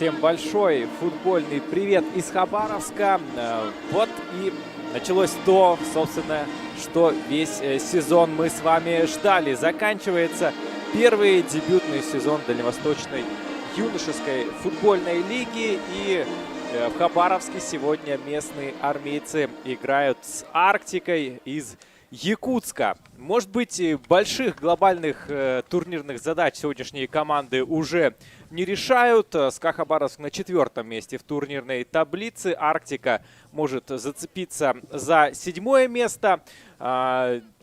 Всем большой футбольный привет из Хабаровска. Вот и началось то, собственно, что весь сезон мы с вами ждали. Заканчивается первый дебютный сезон Дальневосточной юношеской футбольной лиги. И в Хабаровске сегодня местные армейцы играют с Арктикой из Якутска. Может быть, больших глобальных турнирных задач сегодняшние команды уже не решают. СКА Хабаровск на 4-м месте в турнирной таблице. Арктика может зацепиться за 7-е место.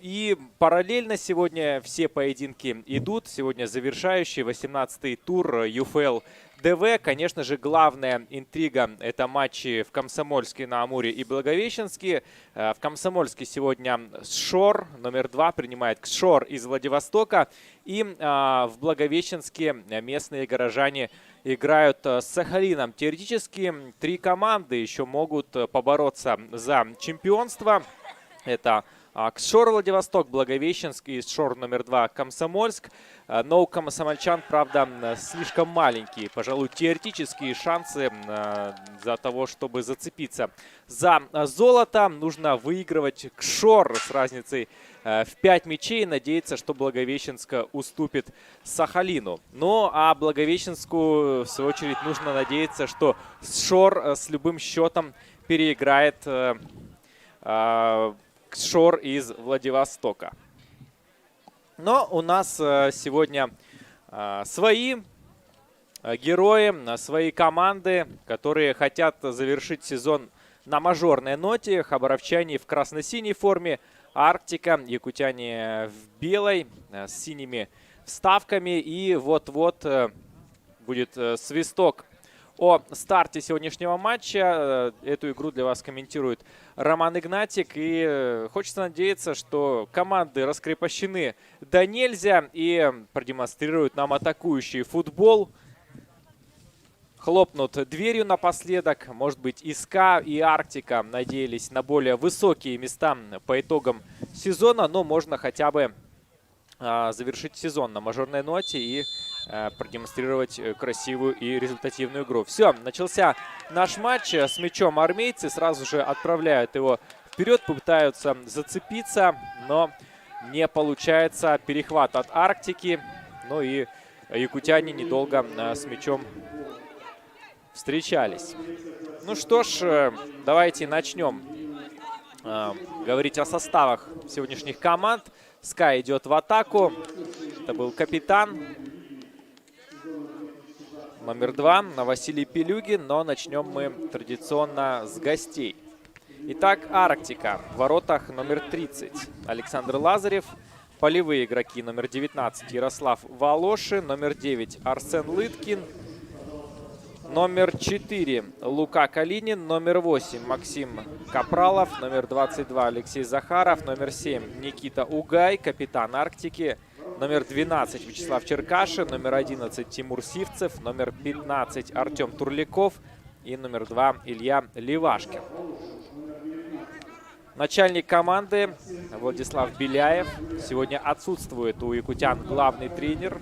И параллельно сегодня все поединки идут. Сегодня завершающий 18-й тур ЮФЛ ДВ. Конечно же, главная интрига – это матчи в Комсомольске на Амуре и Благовещенске. В Комсомольске сегодня СШОР номер 2 принимает КШОР из Владивостока. И в Благовещенске местные горожане играют с Сахалином. Теоретически 3 команды еще могут побороться за чемпионство. Это КШОР Владивосток, Благовещенск и СШОР номер 2 Комсомольск. Но у комсомольчан, правда, слишком маленькие, пожалуй, теоретические шансы за того, чтобы зацепиться за золото. Нужно выигрывать КШОР с разницей в 5 мячей. Надеяться, что Благовещенск уступит Сахалину. Ну, а Благовещенску, в свою очередь, нужно надеяться, что СШОР с любым счетом переиграет КШОР из Владивостока. Но у нас сегодня свои герои, свои команды, которые хотят завершить сезон на мажорной ноте. Хабаровчане в красно-синей форме, Арктика, якутяне в белой с синими вставками. И вот-вот будет свисток о старте сегодняшнего матча. Эту игру для вас комментирует Роман Игнатик. И хочется надеяться, что команды раскрепощены да нельзя и продемонстрируют нам атакующий футбол. Хлопнут дверью напоследок. Может быть, и СКА, и Арктика надеялись на более высокие места по итогам сезона. Но можно хотя бы завершить сезон на мажорной ноте и продемонстрировать красивую и результативную игру. Все, начался наш матч. С мячом армейцы сразу же отправляют его вперед, пытаются зацепиться, но не получается. Перехват от Арктики. Ну и якутяне недолго с мячом встречались. Ну что ж, давайте начнем говорить о составах сегодняшних команд. СКА идет в атаку. Это был капитан номер 2 Василий Пилюгин. Но начнем мы традиционно с гостей. Итак, Арктика. В воротах номер 30 Александр Лазарев. Полевые игроки номер 19 Ярослав Волошин. Номер 9 Арсен Лыткин. Номер 4 Лука Калинин. Номер 8 Максим Капралов. Номер 22 Алексей Захаров. Номер 7 Никита Угай, капитан Арктики. Номер 12 Вячеслав Черкашин. Номер 11 Тимур Сивцев. Номер 15 Артем Турляков. И номер 2 Илья Левашкин. Начальник команды Владислав Беляев. Сегодня отсутствует у якутян главный тренер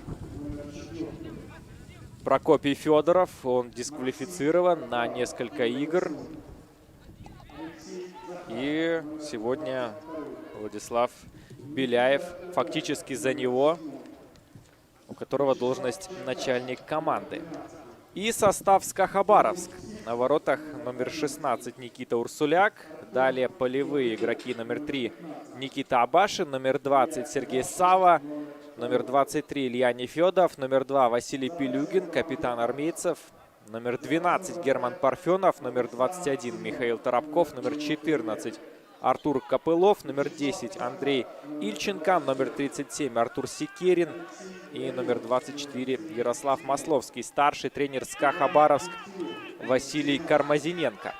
Прокопий Федоров. Он дисквалифицирован на несколько игр. И сегодня Владислав Беляев фактически за него, у которого должность начальник команды. И состав СКА Хабаровск. На воротах номер 16 Никита Урсуляк. Далее полевые игроки номер 3 Никита Абашин. Номер 20 Сергей Сава. Номер 23 Илья Нефедов. Номер 2 Василий Пилюгин, капитан армейцев. Номер 12 Герман Парфенов. Номер 21 Михаил Торопков. Номер 14 Артур Копылов. Номер 10 Андрей Ильченко. Номер 37 Артур Секерин. И номер 24 Ярослав Масловский. Старший тренер СКА Хабаровск Василий Кармазиненко.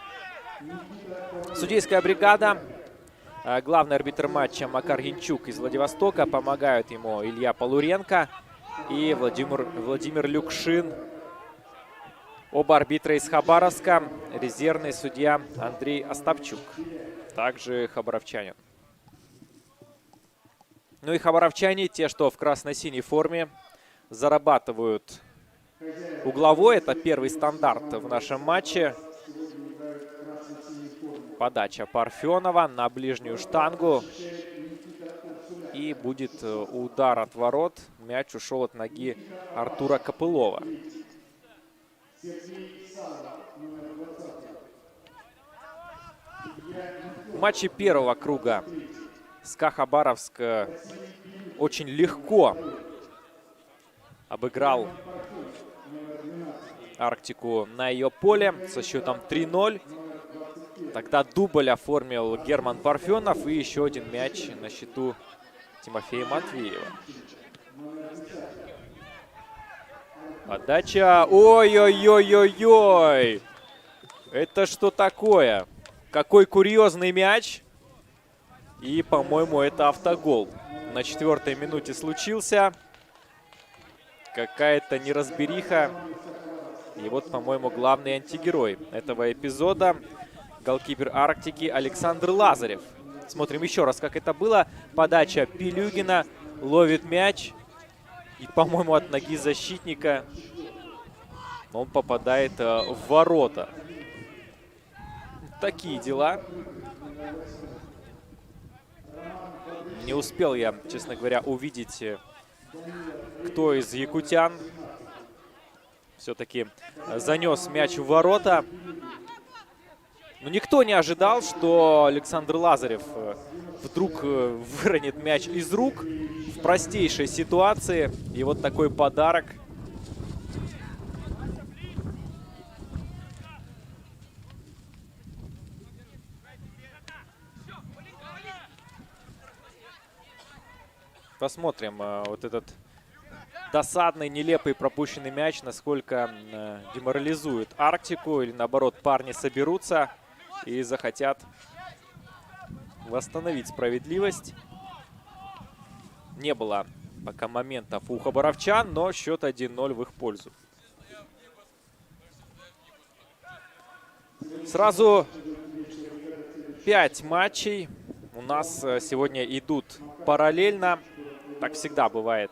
Судейская бригада. Главный арбитр матча Макар Янчук из Владивостока. Помогают ему Илья Полуренко и Владимир Люкшин. Оба арбитра из Хабаровска. Резервный судья Андрей Остапчук. Также хабаровчанин. Ну и хабаровчане, те, что в красно-синей форме, зарабатывают угловой. Это первый стандарт в нашем матче. Подача Парфенова на ближнюю штангу. И будет удар от ворот. Мяч ушел от ноги Артура Копылова. В матче первого круга СКА Хабаровск очень легко обыграл Арктику на ее поле со счетом 3-0. Тогда дубль оформил Герман Парфенов. И еще один мяч на счету Тимофея Матвеева. Подача. Ой-ой-ой-ой-ой! Это что такое? Какой курьезный мяч. И, по-моему, это автогол. На 4-й минуте случился. Какая-то неразбериха. И вот, по-моему, главный антигерой этого эпизода. Голкипер Арктики Александр Лазарев. Смотрим еще раз, как это было. Подача Пилюгина. Ловит мяч. И, по-моему, от ноги защитника он попадает в ворота. Такие дела. Не успел я, честно говоря, увидеть, кто из якутян все-таки занес мяч в ворота. Но никто не ожидал, что Александр Лазарев вдруг выронит мяч из рук в простейшей ситуации. И вот такой подарок. Посмотрим вот этот досадный, нелепый пропущенный мяч, насколько деморализует Арктику. Или наоборот, парни соберутся и захотят восстановить справедливость. Не было пока моментов у хабаровчан, но счет 1-0 в их пользу. Сразу 5 матчей у нас сегодня идут параллельно. Так всегда бывает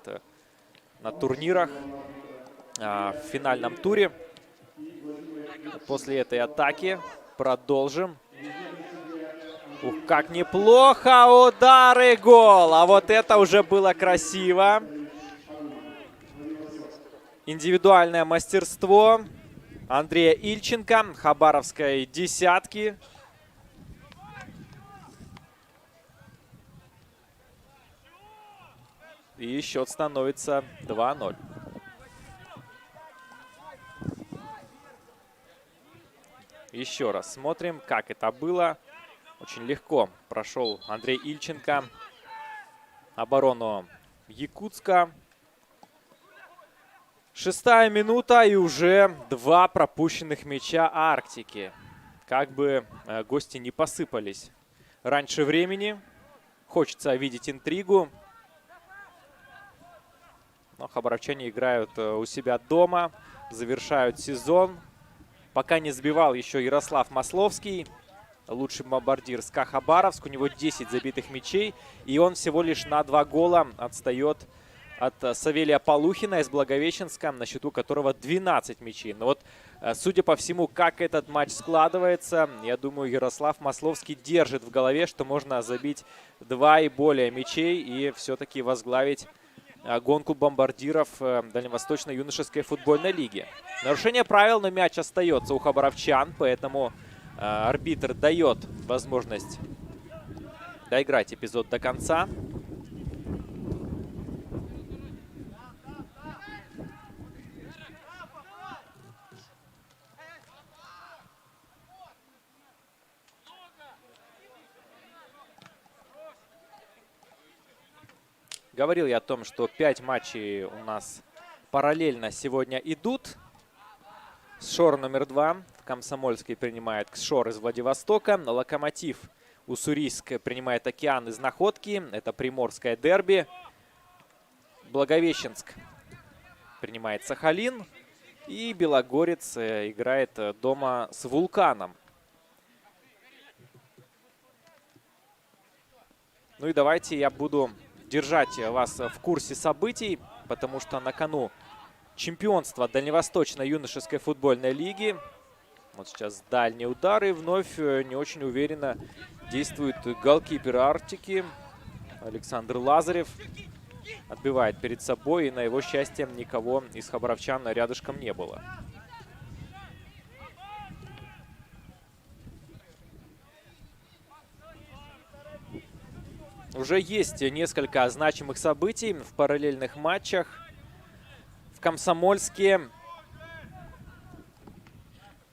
на турнирах в финальном туре. После этой атаки продолжим. Ух, как неплохо! Удар и гол! А вот это уже было красиво. Индивидуальное мастерство Андрея Ильченко, хабаровской десятки. И счет становится 2-0. Еще раз смотрим, как это было. Очень легко прошел Андрей Ильченко оборону Якутска. 6-я минута и уже 2 пропущенных мяча Арктики. Как бы гости не посыпались раньше времени. Хочется видеть интригу. Но хабаровчане играют у себя дома, завершают сезон. Пока не сбивал еще Ярослав Масловский, лучший бомбардир СКА Хабаровск. У него 10 забитых мячей, и он всего лишь на 2 гола отстает от Савелия Полухина из Благовещенска, на счету которого 12 мячей. Но вот, судя по всему, как этот матч складывается, я думаю, Ярослав Масловский держит в голове, что можно забить 2 и более мячей и все-таки возглавить гонку бомбардиров Дальневосточной юношеской футбольной лиги. Нарушение правил, но мяч остается у хабаровчан, поэтому арбитр дает возможность доиграть эпизод до конца. Говорил я о том, что 5 матчей у нас параллельно сегодня идут. СШОР номер 2 в Комсомольске принимает КСШОР из Владивостока. Локомотив Уссурийск принимает Океан из Находки. Это приморское дерби. Благовещенск принимает Сахалин. И Белогорец играет дома с Вулканом. Ну и давайте я буду держать вас в курсе событий, потому что на кону чемпионства Дальневосточной юношеской футбольной лиги. Вот сейчас дальний удар, и вновь не очень уверенно действует голкипер Арктики Александр Лазарев. Отбивает перед собой, и на его счастье никого из хабаровчан рядышком не было. Уже есть несколько значимых событий в параллельных матчах. В Комсомольске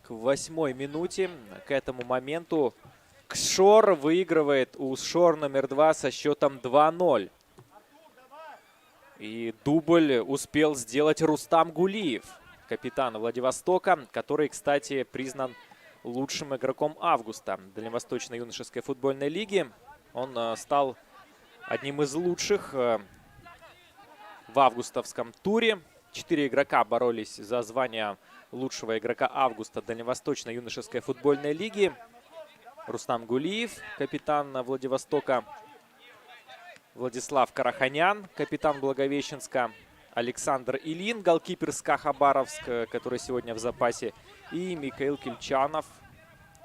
к 8-й минуте, к этому моменту, Кшор выигрывает у Шор номер 2 со счетом 2-0. И дубль успел сделать Рустам Гулиев, капитан Владивостока, который, кстати, признан лучшим игроком августа Дальневосточной юношеской футбольной лиги. Он стал одним из лучших в августовском туре. 4 игрока боролись за звание лучшего игрока августа Дальневосточной юношеской футбольной лиги. Рустам Гулиев, капитан Владивостока. Владислав Караханян, капитан Благовещенска. Александр Ильин, голкипер СКА Хабаровск, который сегодня в запасе. И Михаил Кильчанов,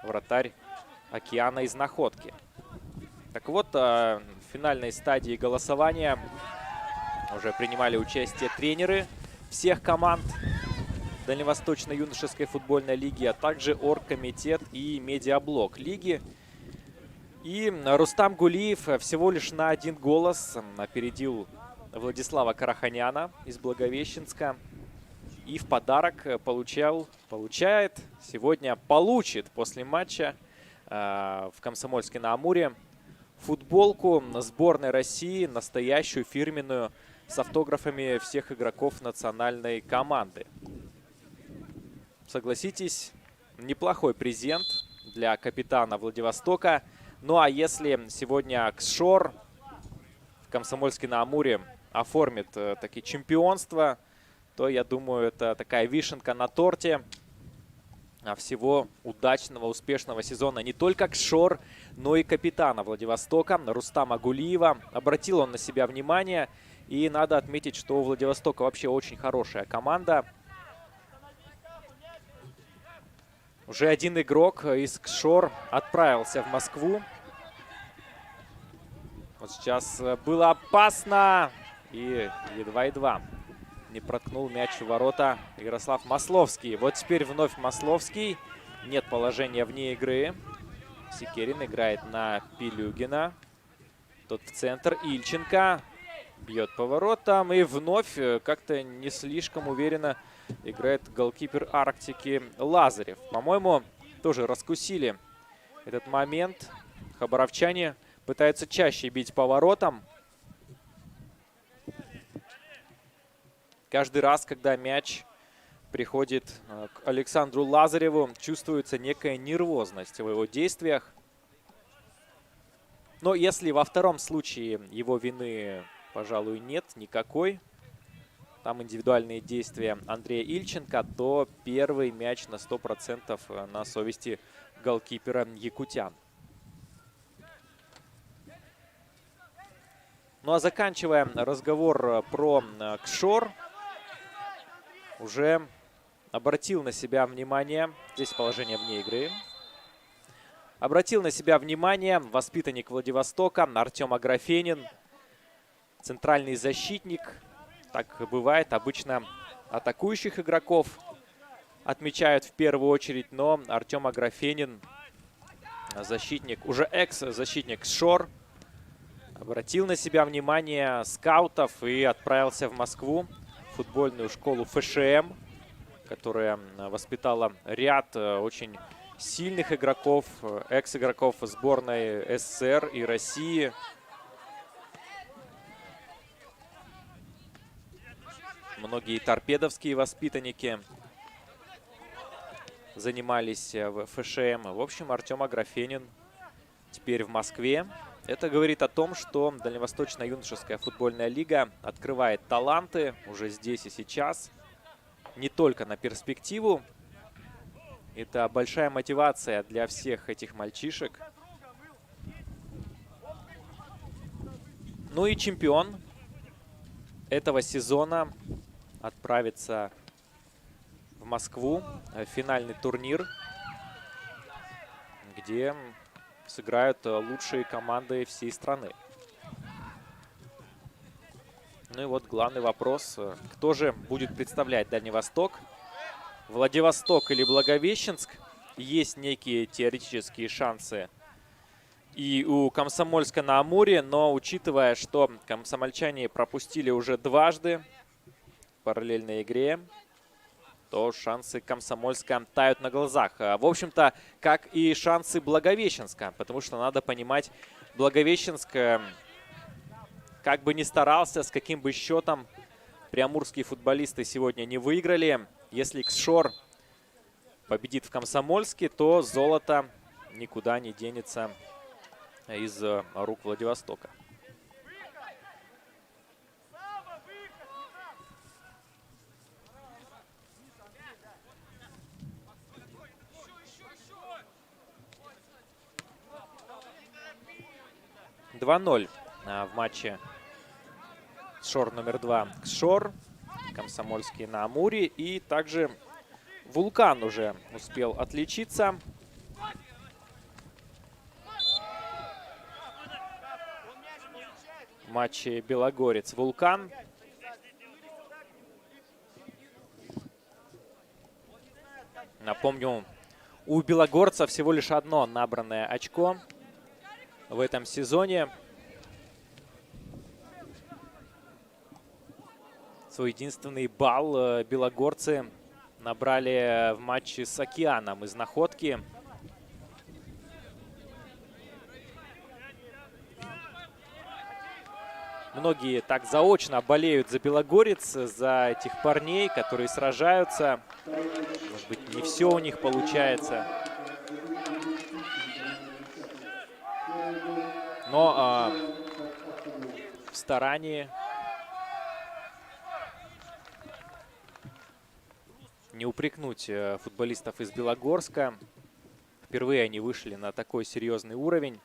вратарь Океана из Находки. Так вот, в финальной стадии голосования уже принимали участие тренеры всех команд Дальневосточной юношеской футбольной лиги, а также оргкомитет и медиаблок лиги. И Рустам Гулиев всего лишь на 1 голос опередил Владислава Караханяна из Благовещенска. И в подарок получит после матча в Комсомольске-на-Амуре футболку сборной России, настоящую, фирменную, с автографами всех игроков национальной команды. Согласитесь, неплохой презент для капитана Владивостока. Ну а если сегодня Кшор в Комсомольске-на-Амуре оформит такие чемпионства, то, я думаю, это такая вишенка на торте всего удачного, успешного сезона не только Кшор, но и капитана Владивостока Рустама Гулиева. Обратил он на себя внимание, и надо отметить, что у Владивостока вообще очень хорошая команда. Уже один игрок из Кшор отправился в Москву. Вот сейчас было опасно. И едва-едва не проткнул мяч в ворота Ярослав Масловский. Вот теперь вновь Масловский. Нет положения вне игры. Секерин играет на Пилюгина. Тот в центр. Ильченко бьет по воротам. И вновь как-то не слишком уверенно играет голкипер Арктики Лазарев. По-моему, тоже раскусили этот момент. Хабаровчане пытаются чаще бить по воротам. Каждый раз, когда мяч приходит к Александру Лазареву, чувствуется некая нервозность в его действиях. Но если во втором случае его вины, пожалуй, нет никакой, там индивидуальные действия Андрея Ильченко, то первый мяч на 100% на совести голкипера якутян. Ну а заканчивая разговор про Кшор, уже обратил на себя внимание, здесь положение вне игры, обратил на себя внимание воспитанник Владивостока Артем Аграфенин, центральный защитник. Так бывает, обычно атакующих игроков отмечают в первую очередь, но Артем Аграфенин, защитник, уже экс-защитник Шор, обратил на себя внимание скаутов и отправился в Москву, в футбольную школу ФШМ, которая воспитала ряд очень сильных игроков, экс-игроков сборной СССР и России. Многие торпедовские воспитанники занимались в ФШМ. В общем, Артем Аграфенин теперь в Москве. Это говорит о том, что Дальневосточная юношеская футбольная лига открывает таланты уже здесь и сейчас. Не только на перспективу. Это большая мотивация для всех этих мальчишек. Ну и чемпион этого сезона отправится в Москву, финальный турнир, где сыграют лучшие команды всей страны. Ну и вот главный вопрос, кто же будет представлять Дальний Восток? Владивосток или Благовещенск? Есть некие теоретические шансы и у Комсомольска на Амуре, но учитывая, что комсомольчане пропустили уже дважды в параллельной игре, то шансы Комсомольска тают на глазах. В общем-то, как и шансы Благовещенска, потому что надо понимать, Благовещенск, как бы ни старался, с каким бы счетом приамурские футболисты сегодня не выиграли, если Ксшор победит в Комсомольске, то золото никуда не денется из рук Владивостока. В матче Ксшор номер 2 Ксшор, Комсомольский на Амуре, и также Вулкан уже успел отличиться. В матче Белогорец-Вулкан. Напомню, у белогорца всего лишь одно набранное очко в этом сезоне. Свой единственный балл белогорцы набрали в матче с Океаном из Находки. Многие так заочно болеют за Белогорец, за этих парней, которые сражаются. Может быть, не все у них получается. Но в старании не упрекнуть футболистов из Белогорска. Впервые они вышли на такой серьезный уровень.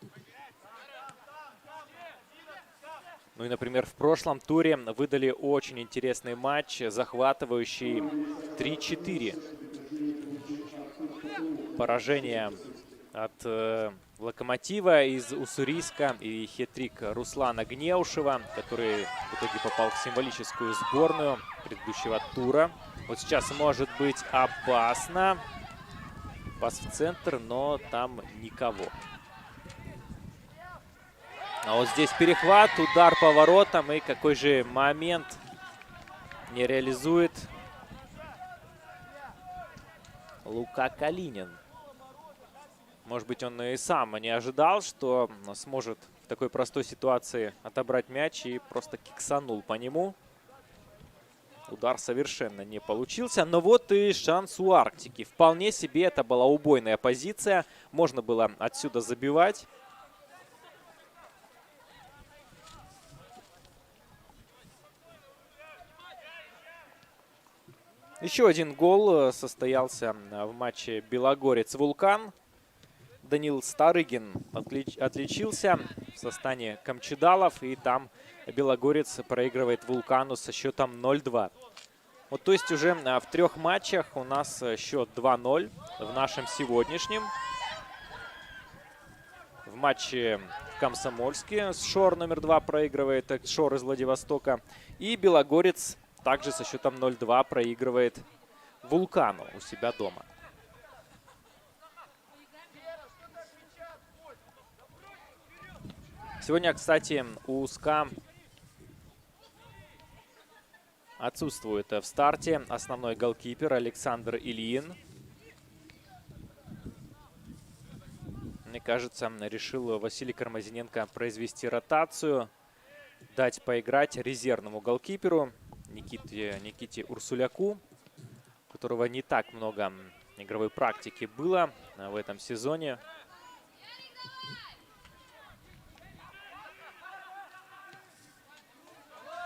Ну и, например, в прошлом туре выдали очень интересный матч, захватывающий 3-4. Поражение от Локомотива из Уссурийска и хет-трик Руслана Гнеушева, который в итоге попал в символическую сборную предыдущего тура. Вот сейчас может быть опасно. Пас в центр, но там никого. А вот здесь перехват, удар по воротам. И какой же момент не реализует Лука Калинин. Может быть, он и сам не ожидал, что сможет в такой простой ситуации отобрать мяч, и просто киксанул по нему. Удар совершенно не получился. Но вот и шанс у Арктики. Вполне себе это была убойная позиция. Можно было отсюда забивать. Еще один гол состоялся в матче Белогорец-Вулкан. Данил Старыгин отличился в составе Камчедалов, и там Белогорец проигрывает Вулкану со счетом 0-2. Вот, то есть уже в 3 матчах у нас счет 2-0 в нашем сегодняшнем. В матче в Комсомольске Ксшор номер 2 проигрывает Ксшор из Владивостока. И Белогорец также со счетом 0-2 проигрывает Вулкану у себя дома. Сегодня, кстати, у СКА отсутствует в старте основной голкипер Александр Ильин. Мне кажется, решил Василий Кармазиненко произвести ротацию, дать поиграть резервному голкиперу Никите Урсуляку, у которого не так много игровой практики было в этом сезоне.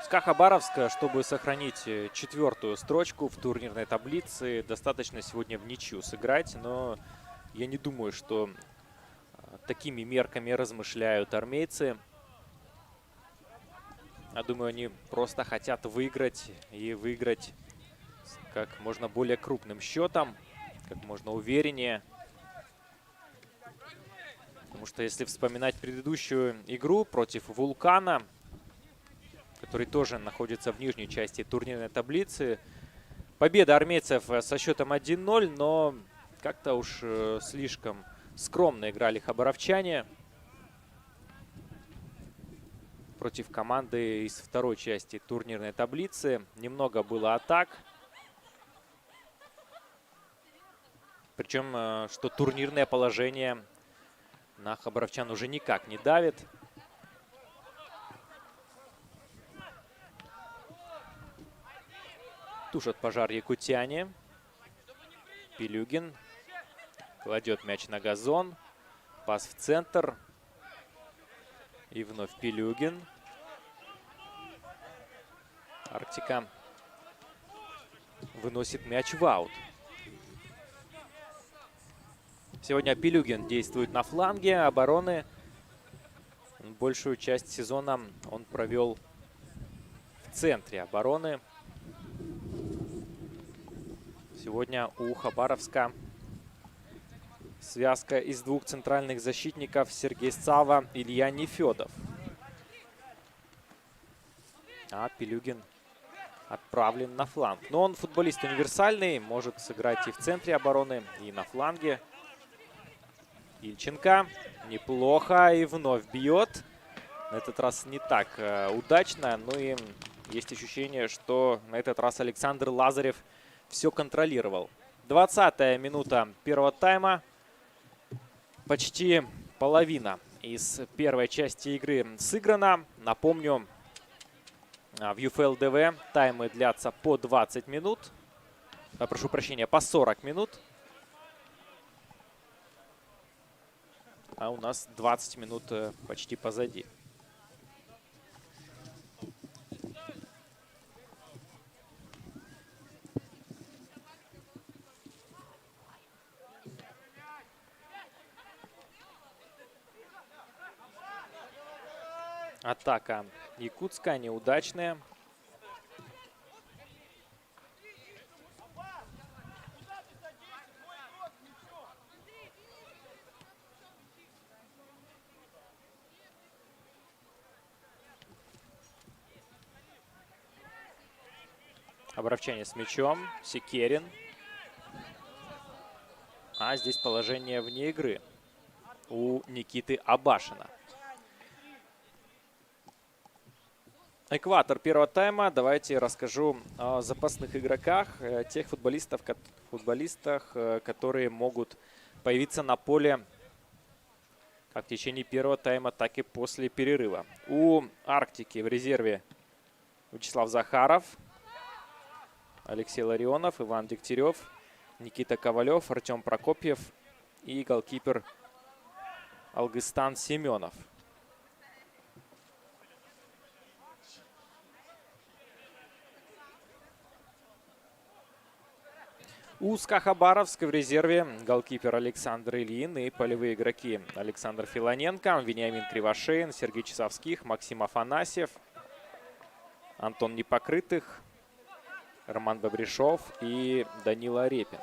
СКА Хабаровск, чтобы сохранить 4-ю строчку в турнирной таблице, достаточно сегодня в ничью сыграть, но я не думаю, что такими мерками размышляют армейцы. Я думаю, они просто хотят выиграть и выиграть с как можно более крупным счетом, как можно увереннее. Потому что если вспоминать предыдущую игру против Вулкана, который тоже находится в нижней части турнирной таблицы, победа армейцев со счетом 1-0, но как-то уж слишком скромно играли хабаровчане против команды из второй части турнирной таблицы. Немного было атак. Причем, что турнирное положение на хабаровчан уже никак не давит. Тушат пожар якутяне. Пилюгин кладет мяч на газон. Пас в центр. И вновь Пилюгин. Арктика выносит мяч в аут. Сегодня Пилюгин действует на фланге обороны. Большую часть сезона он провел в центре обороны. Сегодня у Хабаровска связка из двух центральных защитников: Сергей Сава, Илья Нефедов. А Пилюгин отправлен на фланг. Но он футболист универсальный, может сыграть и в центре обороны, и на фланге. Ильченко неплохо и вновь бьет. На этот раз не так удачно, но и есть ощущение, что на этот раз Александр Лазарев все контролировал. 20-я минута первого тайма. Почти половина из первой части игры сыграна. Напомню, в ЮФЛ ДВ таймы длятся по 20 минут. Прошу прощения, по 40 минут. А у нас 20 минут почти позади. Атака якутская неудачная. Хабаровчане с мячом. Секерин. А здесь положение вне игры у Никиты Абашина. Экватор первого тайма. Давайте расскажу о запасных игроках, тех футболистах, которые могут появиться на поле как в течение первого тайма, так и после перерыва. У Арктики в резерве Вячеслав Захаров, Алексей Ларионов, Иван Дегтярев, Никита Ковалев, Артем Прокопьев и голкипер Алгыстан Семенов. У СКА Хабаровск в резерве голкипер Александр Ильин и полевые игроки Александр Филоненко, Вениамин Кривошеин, Сергей Часовских, Максим Афанасьев, Антон Непокрытых, Роман Бобришов и Данила Репин.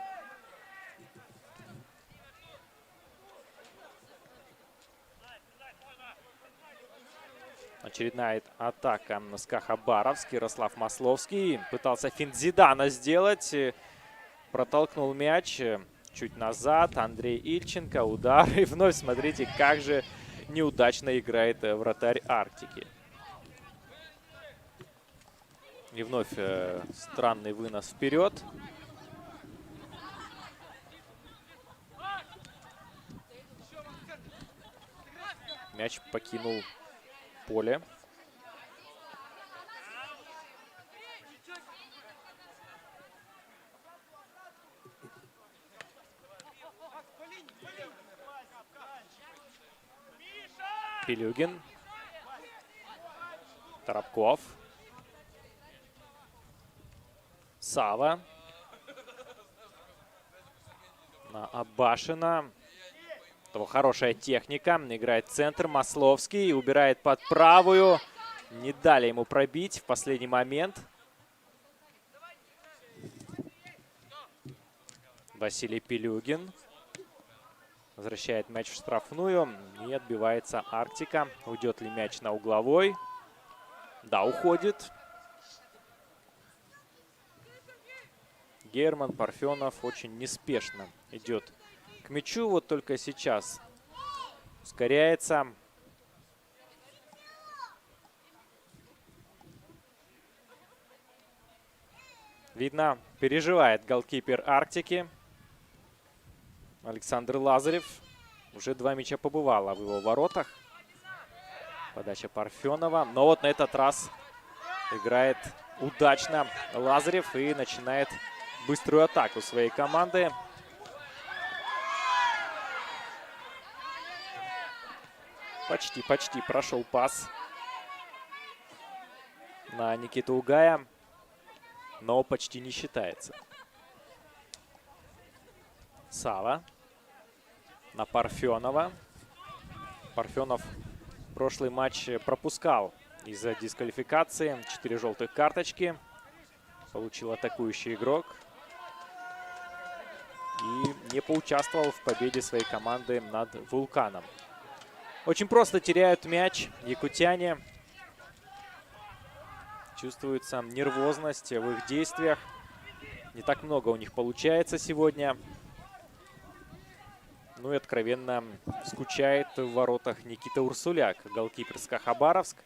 Очередная атака на СКА Хабаровск. Ярослав Масловский пытался финт Зидана сделать. Протолкнул мяч чуть назад. Андрей Ильченко. Удар. И вновь смотрите, как же неудачно играет вратарь Арктики. И вновь странный вынос вперед. Мяч покинул поле. Пилюгин. Торопков. Сава. На Абашина. Хорошая техника. Играет центр. Масловский. Убирает под правую. Не дали ему пробить в последний момент. Василий Пилюгин возвращает мяч в штрафную. И отбивается Арктика. Уйдет ли мяч на угловой? Да, уходит. Герман Парфенов очень неспешно идет к мячу. Вот только сейчас ускоряется. Видно, переживает голкипер Арктики. Александр Лазарев. Уже 2 мяча побывало в его воротах. Подача Парфенова. Но вот на этот раз играет удачно Лазарев и начинает быструю атаку своей команды. Почти прошел пас на Никиту Угая, но почти не считается. Сава на Парфенова. Парфенов прошлый матч пропускал из-за дисквалификации. 4 желтых карточки. Получил атакующий игрок. И не поучаствовал в победе своей команды над Вулканом. Очень просто теряют мяч якутяне. Чувствуется нервозность в их действиях. Не так много у них получается сегодня. Ну и откровенно скучает в воротах Никита Урсуляк, голкипер СКА Хабаровск.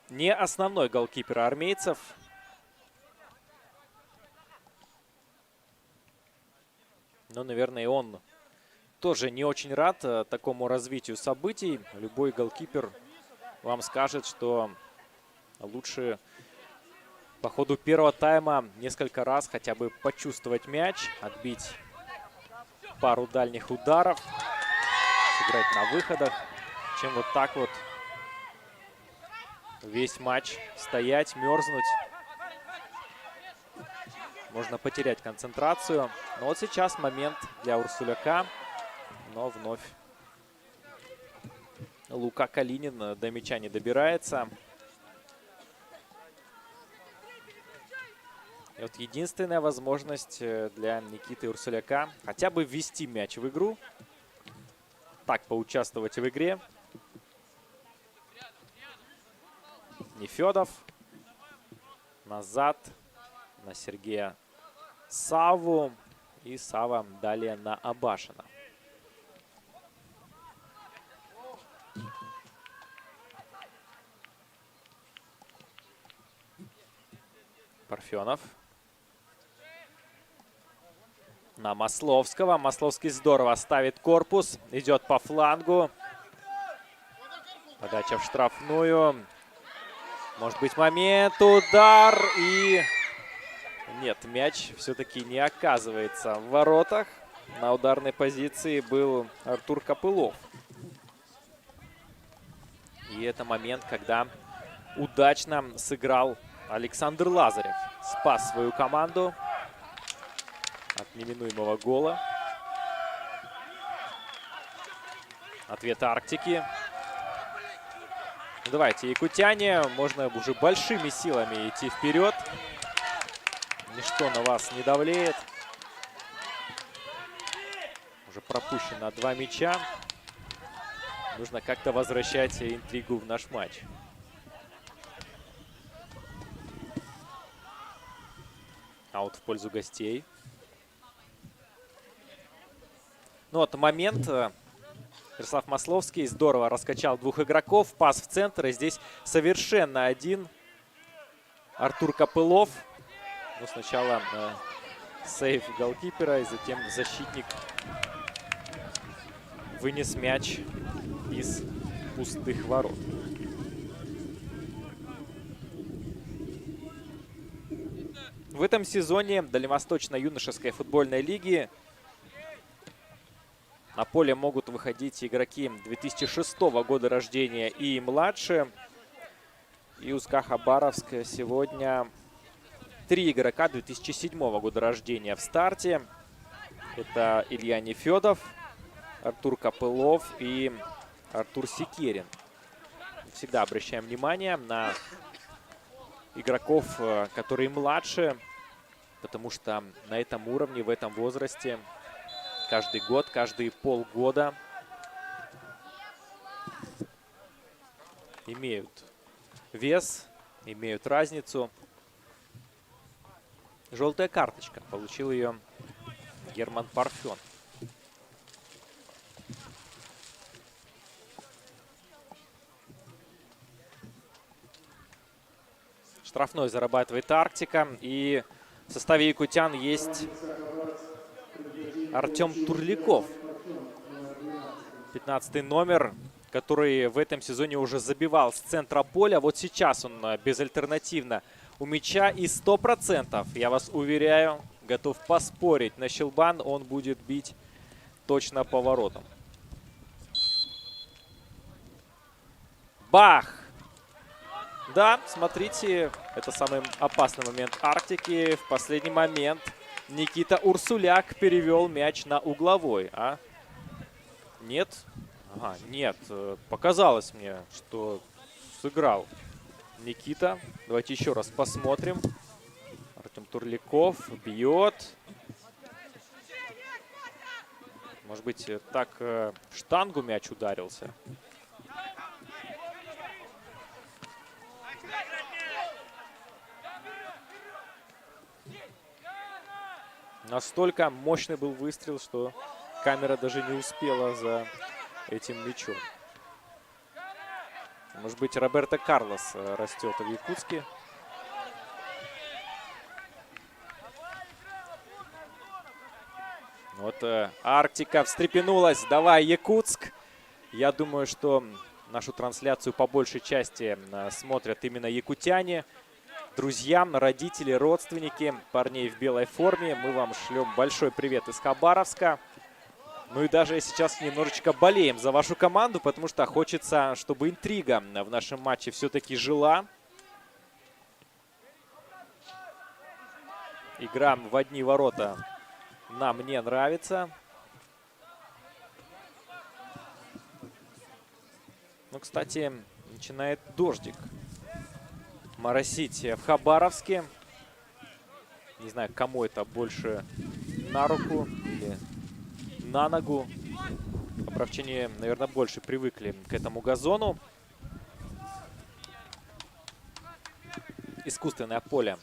Не основной голкипер армейцев. Но, наверное, он тоже не очень рад такому развитию событий. Любой голкипер вам скажет, что лучше по ходу первого тайма несколько раз хотя бы почувствовать мяч, отбить пару дальних ударов, сыграть на выходах, чем вот так вот весь матч стоять, мерзнуть. Можно потерять концентрацию. Но вот сейчас момент для Урсуляка. Но вновь Лука Калинин до мяча не добирается. И вот единственная возможность для Никиты Урсуляка хотя бы ввести мяч в игру. Так поучаствовать в игре. Нефедов. Назад на Сергея Саву. И Сава далее на Абашина. Парфенов. На Масловского. Масловский здорово ставит корпус. Идет по флангу. Подача в штрафную. Может быть момент. Удар. И нет, мяч все-таки не оказывается в воротах. На ударной позиции был Артур Копылов. И это момент, когда удачно сыграл Александр Лазарев. Спас свою команду от неминуемого гола. Ответ Арктики. Давайте, якутяне, можно уже большими силами идти вперед. Ничто на вас не давлеет. Уже пропущено 2 мяча. Нужно как-то возвращать интригу в наш матч. Аут в пользу гостей. Ну вот момент. Ярослав Масловский здорово раскачал 2 игроков. Пас в центр. И здесь совершенно один Артур Копылов. Ну, сначала сейв голкипера, и затем защитник вынес мяч из пустых ворот. В этом сезоне Дальневосточной юношеской футбольной лиги на поле могут выходить игроки 2006 года рождения и младше. И у СКА Хабаровск сегодня 3 игрока 2007 года рождения в старте. Это Илья Нефедов, Артур Копылов и Артур Секерин. всегда обращаем внимание на игроков, которые младше, потому что на этом уровне, в этом возрасте каждый год, каждые полгода имеют вес, имеют разницу. Желтая карточка. Получил ее Герман Парфен. Штрафной зарабатывает Арктика. И в составе якутян есть Артем Турляков. 15-й номер, который в этом сезоне уже забивал с центра поля. Вот сейчас он безальтернативно у мяча. И 100%, я вас уверяю, готов поспорить на щелбан, он будет бить точно по воротам. Бах! Да, смотрите, это самый опасный момент Арктики. В последний момент Никита Урсуляк перевел мяч на угловой. А? Нет? Ага, нет. Показалось мне, что сыграл Никита. Давайте еще раз посмотрим. Артем Турляков бьет. Может быть, так в штангу мяч ударился. Настолько мощный был выстрел, что камера даже не успела за этим мячом. Может быть, Роберто Карлос растет в Якутске. Вот Арктика встрепенулась. Давай, Якутск. Я думаю, что нашу трансляцию по большей части смотрят именно якутяне. Друзья, родители, родственники парней в белой форме. Мы вам шлем большой привет из Хабаровска. Ну и даже сейчас немножечко болеем за вашу команду, потому что хочется, чтобы интрига в нашем матче все-таки жила. Игра в одни ворота нам не нравится. Ну, кстати, начинает дождик моросить в Хабаровске. Не знаю, кому это больше на руку или на ногу. Хабаровчане, наверное, больше привыкли к этому газону. Искусственное поле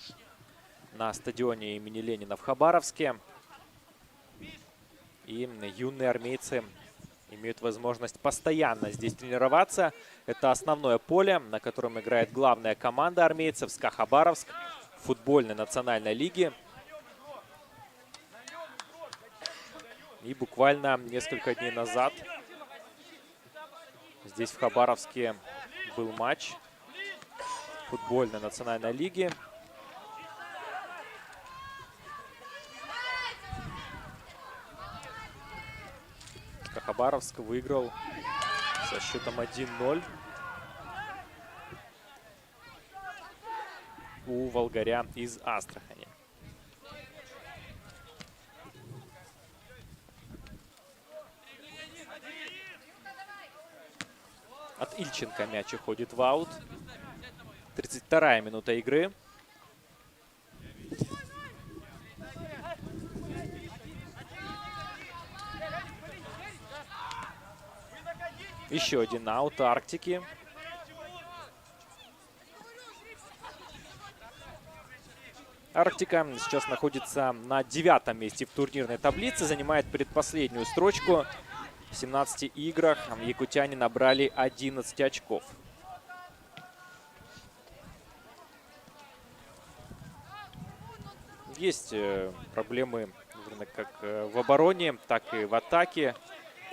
на стадионе имени Ленина в Хабаровске. И юные армейцы имеют возможность постоянно здесь тренироваться. Это основное поле, на котором играет главная команда армейцев СКА Хабаровск в футбольной национальной лиге. И буквально несколько дней назад здесь в Хабаровске был матч футбольной национальной лиги. Хабаровск выиграл со счетом 1-0 у Волгаря из Астрахани. От Ильченко мяч уходит в аут. 32-я минута игры. Еще один аут Арктики. Арктика сейчас находится на 9-м месте в турнирной таблице, занимает предпоследнюю строчку. В 17 играх якутяне набрали 11 очков. Есть проблемы как в обороне, так и в атаке.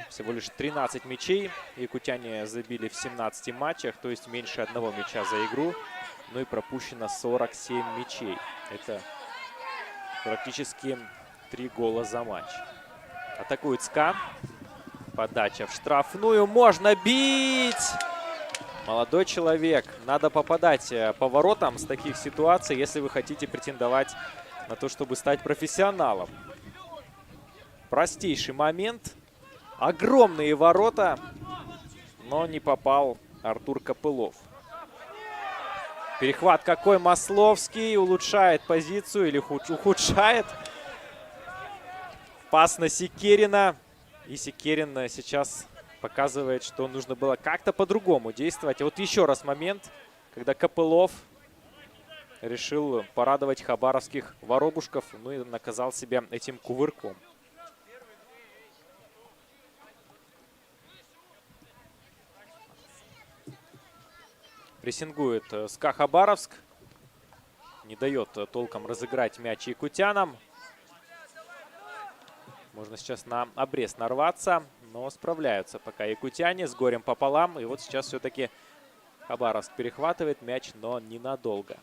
Всего лишь 13 мячей якутяне забили в 17 матчах, то есть меньше одного мяча за игру. Ну и пропущено 47 мячей. Это практически 3 гола за матч. Атакует СКА. Подача в штрафную. Можно бить! Молодой человек. Надо попадать по воротам с таких ситуаций, если вы хотите претендовать на то, чтобы стать профессионалом. Простейший момент. Огромные ворота, но не попал Артур Копылов. Перехват какой Масловский. Улучшает позицию или ухудшает. Пас на Секерина. И Секерин сейчас показывает, что нужно было как-то по-другому действовать. А вот еще раз момент, когда Копылов решил порадовать хабаровских воробушков. Ну и наказал себя этим кувырком. Прессингует СКА Хабаровск. Не дает толком разыграть мяч якутянам. Можно сейчас на обрез нарваться, но справляются пока якутяне с горем пополам. И вот сейчас все-таки Хабаровск перехватывает мяч, но ненадолго.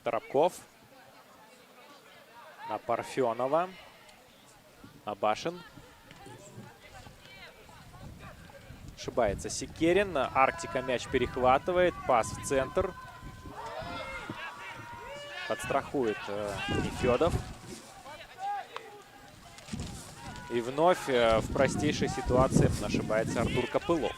Тарабков. На Парфенова. Абашин. Ошибается Секерин. Арктика мяч перехватывает. Пас в центр. Подстрахует Нефедов. И вновь в простейшей ситуации ошибается Артур Копылов.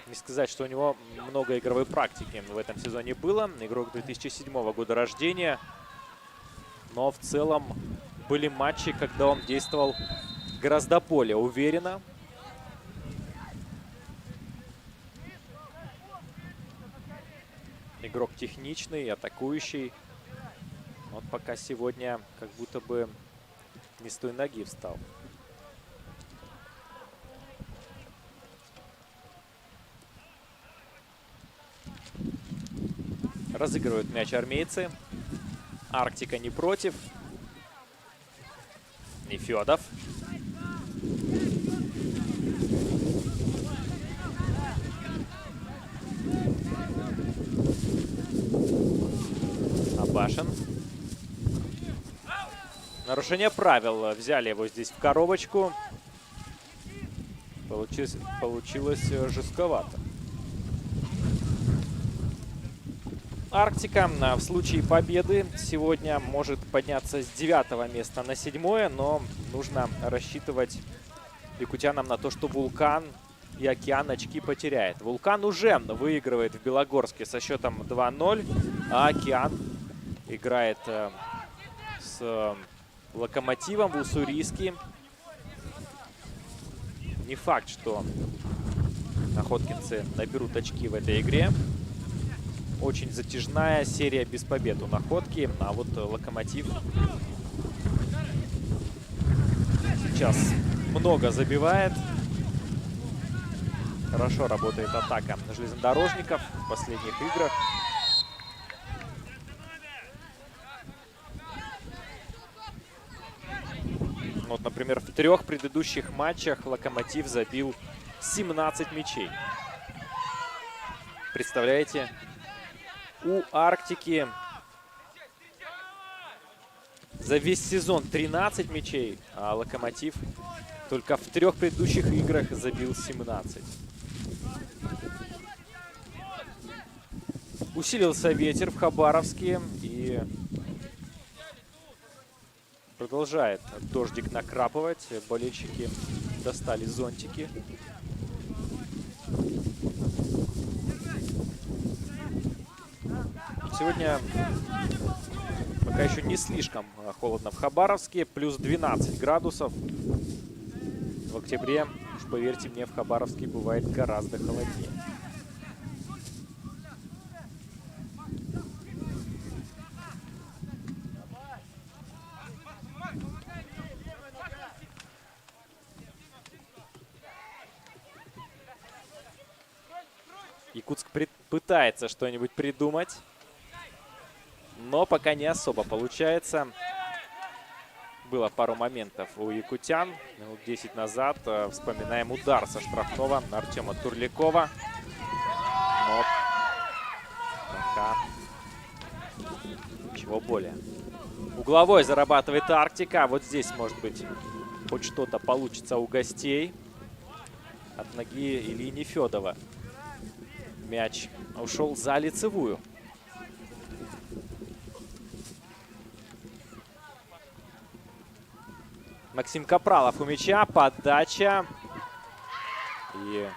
Не сказать, что у него много игровой практики в этом сезоне было. Игрок 2007 года рождения. Но в целом были матчи, когда он действовал гораздо более уверенно. Игрок техничный, атакующий. Вот пока сегодня как будто бы не с той ноги встал. Разыгрывают мяч армейцы. Арктика не против. Нефедов. Абашин. Нарушение правил. Взяли его здесь в коробочку. Получилось жестковато. Арктика в случае победы сегодня может подняться с 9-го места на 7-е, но нужно рассчитывать якутянам на то, что Вулкан и Океан очки потеряет. Вулкан уже выигрывает в Белогорске со счетом 2-0, а Океан играет с Локомотивом в Уссурийске. Не факт, что находкинцы наберут очки в этой игре. Очень затяжная серия без побед у Находки. А вот Локомотив сейчас много забивает. Хорошо работает атака железнодорожников в последних играх. Вот, например, в 3 предыдущих матчах Локомотив забил 17 мячей. Представляете? У Арктики за весь сезон 13 мячей, а Локомотив только в 3 предыдущих играх забил 17. Усилился ветер в Хабаровске и продолжает дождик накрапывать. Болельщики достали зонтики. Сегодня пока еще не слишком холодно в Хабаровске. Плюс 12 градусов. В октябре, уж поверьте мне, в Хабаровске бывает гораздо холоднее. Якутск пытается что-нибудь придумать. Но пока не особо получается. Было пару моментов у якутян. Минут 10 назад вспоминаем удар со штрафного Артема Турлякова. Но пока ничего более. Угловой зарабатывает Арктика. Вот здесь может быть хоть что-то получится у гостей. От ноги Ильи Нефедова. Мяч ушел за лицевую. Максим Капралов у мяча. Подача. И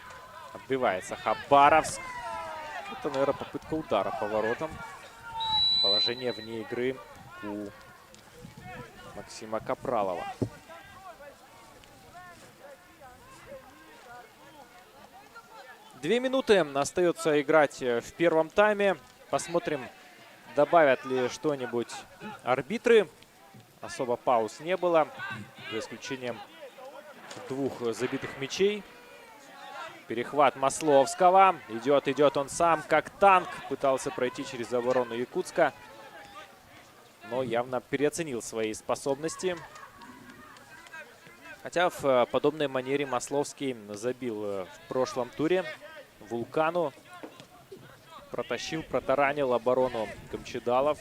отбивается Хабаровск. Это, наверное, попытка удара по воротам. Положение вне игры у Максима Капралова. Две минуты остается играть в первом тайме. Посмотрим, добавят ли что-нибудь арбитры. Особо пауз не было, за исключением двух забитых мячей. Перехват Масловского. Идет он сам, как танк. Пытался пройти через оборону Якутска, но явно переоценил свои способности. Хотя в подобной манере Масловский забил в прошлом туре Вулкану. Протащил, протаранил оборону Камчедалов.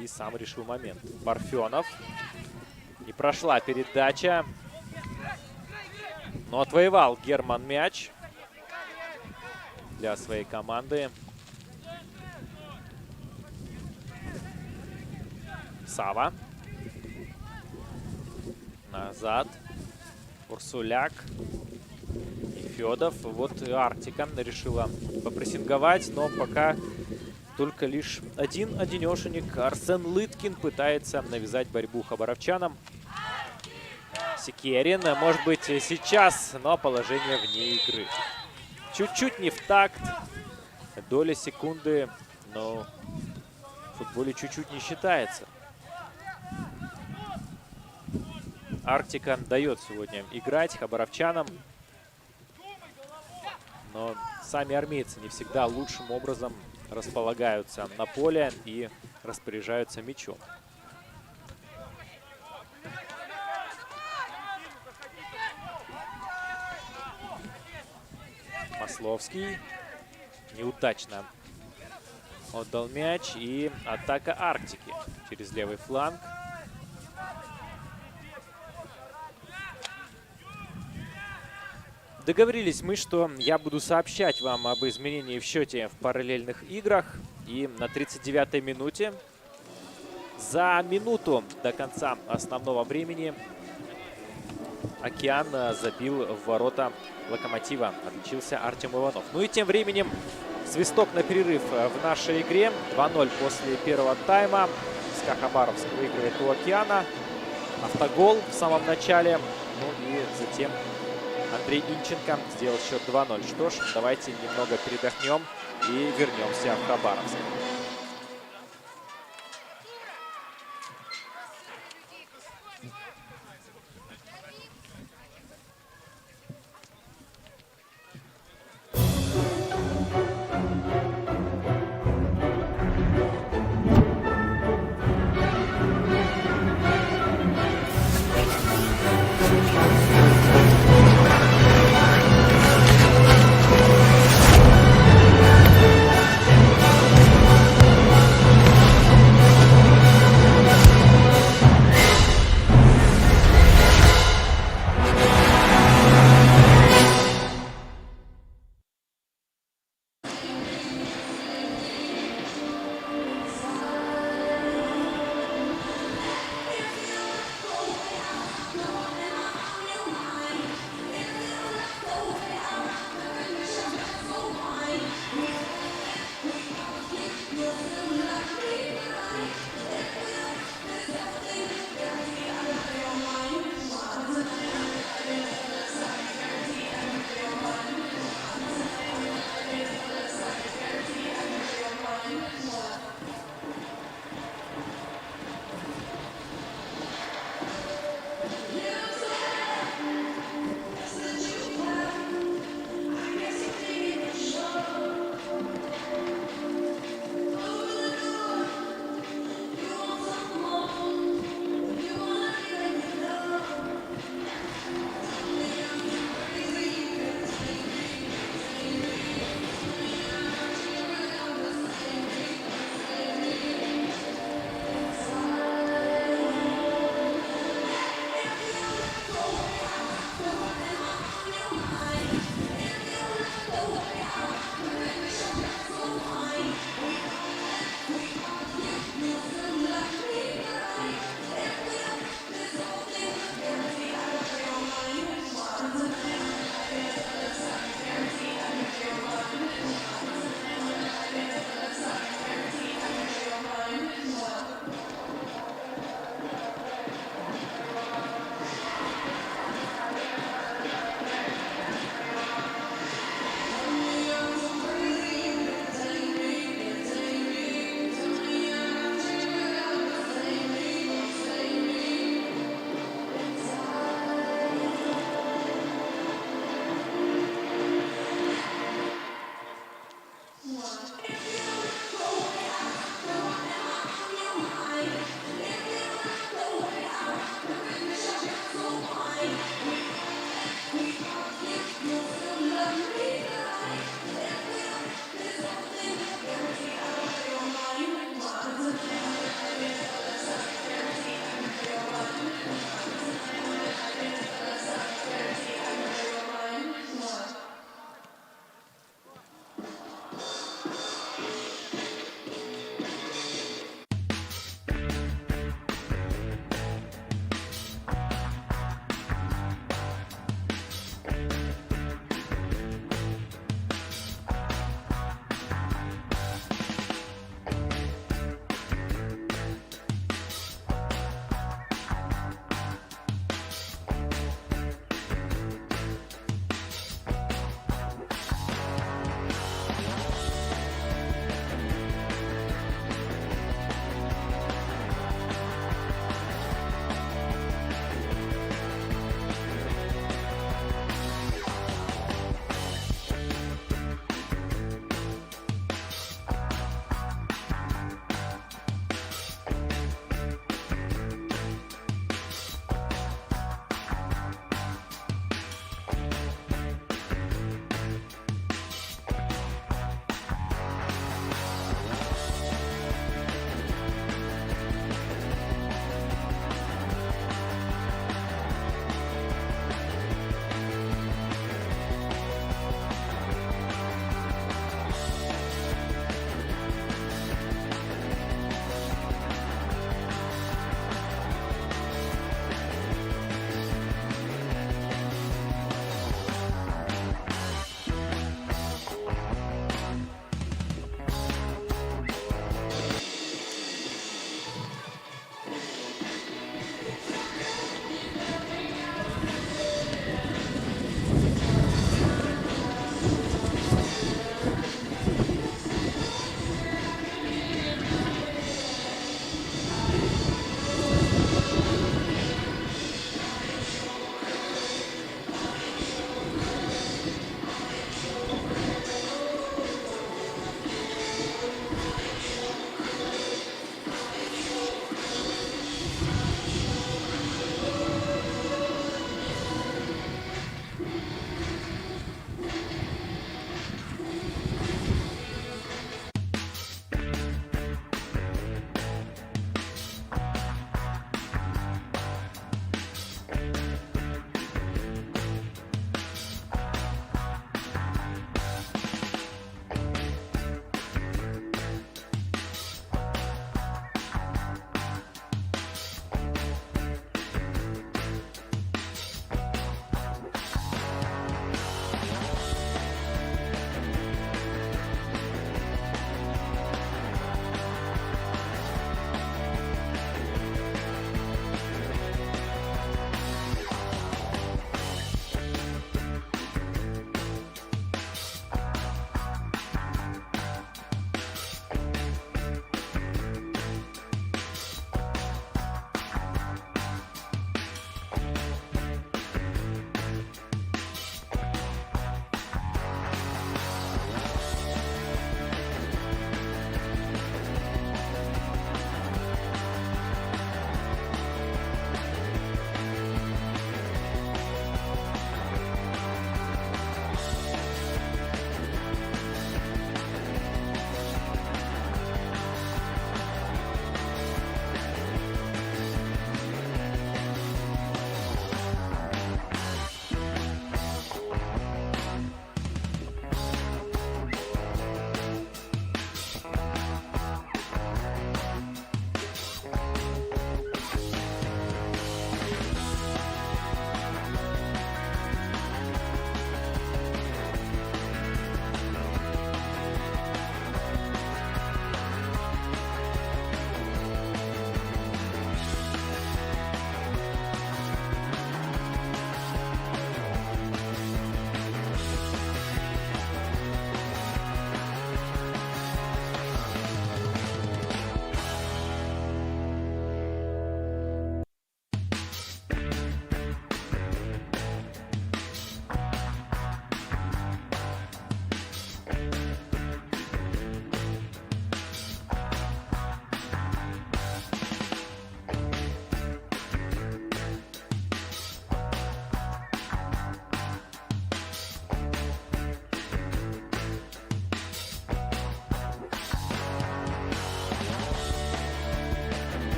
И сам решил момент. Парфенов. Не прошла передача. Но отвоевал Герман мяч для своей команды. Сава. Назад. Урсуляк. Нефедов. Вот и Арктика решила попрессинговать, но пока только лишь одинешенек. Арсен Лыткин пытается навязать борьбу хабаровчанам. Секерин, может быть, сейчас, но положение вне игры. Чуть-чуть не в такт. Доля секунды, но в футболе чуть-чуть не считается. Арктика дает сегодня играть хабаровчанам. Но сами армейцы не всегда лучшим образом располагаются на поле и распоряжаются мячом. Масловский неудачно отдал мяч. И атака Арктики через левый фланг. Договорились мы, что я буду сообщать вам об изменении в счете в параллельных играх. И на 39-й минуте, за минуту до конца основного времени, Океан забил в ворота Локомотива. Отличился Артем Иванов. Ну и тем временем свисток на перерыв в нашей игре. 2-0 после первого тайма. СКА Хабаровск выигрывает у Океана. Автогол в самом начале. Ну и затем Андрей Инченко сделал счет 2-0. Что ж, давайте немного передохнем и вернемся в Хабаровск.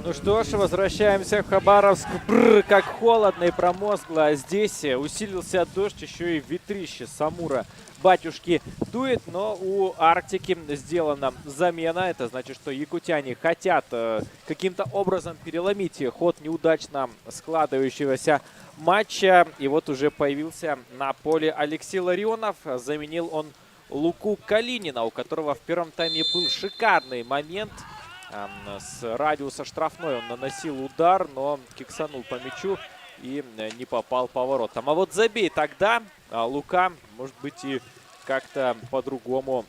Ну что ж, возвращаемся в Хабаровск. Как холодно и промозгло. Здесь усилился дождь, еще и ветрище с Амура батюшки дует. Но у Арктики сделана замена. Это значит, что якутяне хотят каким-то образом переломить ход неудачно складывающегося матча. И вот уже появился на поле Алексей Ларионов. Заменил он Луку Калинина, у которого в первом тайме был шикарный момент. С радиуса штрафной он наносил удар, но киксанул по мячу и не попал по воротам. А вот забей тогда Лука, может быть, и как-то по-другому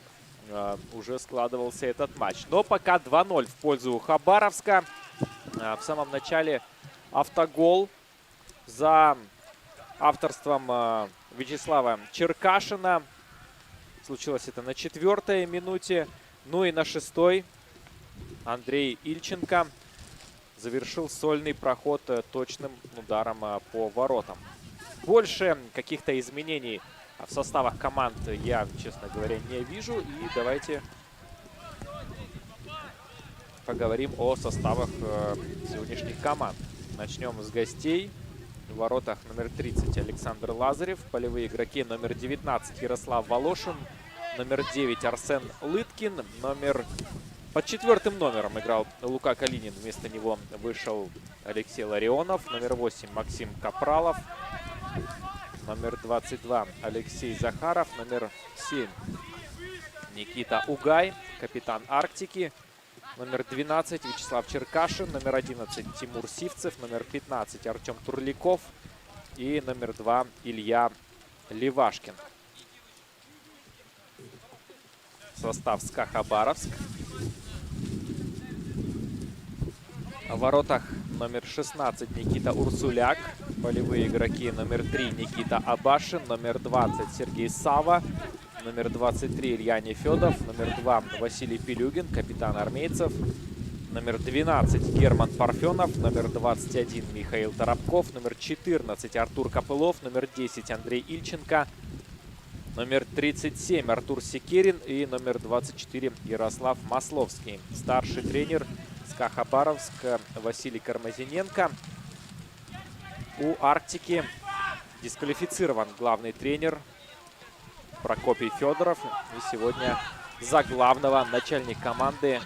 уже складывался этот матч. Но пока 2-0 в пользу Хабаровска. В самом начале автогол за авторством Вячеслава Черкашина. Случилось это на 4-й минуте. Ну и на 6-й Андрей Ильченко завершил сольный проход точным ударом по воротам. Больше каких-то изменений в составах команд я, честно говоря, не вижу. И давайте поговорим о составах сегодняшних команд. Начнем с гостей. В воротах номер 30 Александр Лазарев. Полевые игроки номер 19 Ярослав Волошин. Номер 9 Арсен Лыткин. Под 4-м номером играл Лука Калинин. Вместо него вышел Алексей Ларионов. Номер 8 Максим Капралов. Номер 22 Алексей Захаров. Номер 7 Никита Угай, капитан Арктики. Номер 12 Вячеслав Черкашин. Номер 11 Тимур Сивцев. Номер 15 Артем Турляков. И номер 2 Илья Левашкин. Состав СКА Хабаровск. В воротах номер 16 Никита Урсуляк. Полевые игроки номер 3 Никита Абашин. Номер 20 Сергей Сава. Номер 23 Илья Нефедов. Номер 2 Василий Пилюгин, капитан армейцев. Номер 12 Герман Парфенов. Номер 21 Михаил Торопков. Номер 14 Артур Копылов. Номер 10 Андрей Ильченко. Номер 37 Артур Секерин. И номер 24 Ярослав Масловский. Старший тренер СКА Хабаровск Василий Кармазиненко. У Арктики дисквалифицирован главный тренер Прокопий Федоров. И сегодня за главного начальник команды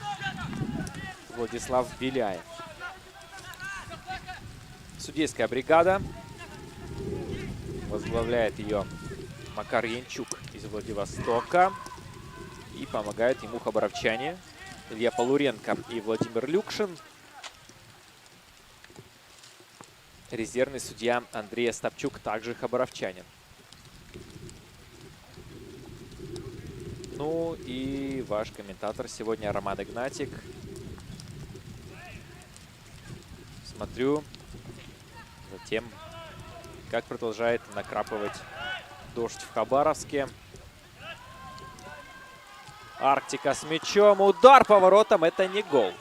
Владислав Беляев. Судейская бригада. Возглавляет ее Макар Янчук из Владивостока. И помогают ему хабаровчане Илья Полуренко и Владимир Люкшин. Резервный судья Андрей Остапчук, также хабаровчанин. Ну и ваш комментатор сегодня Роман Игнатик. Смотрю за тем, как продолжает накрапывать дождь в Хабаровске. Арктика с мячом. Удар по воротам. Это не гол.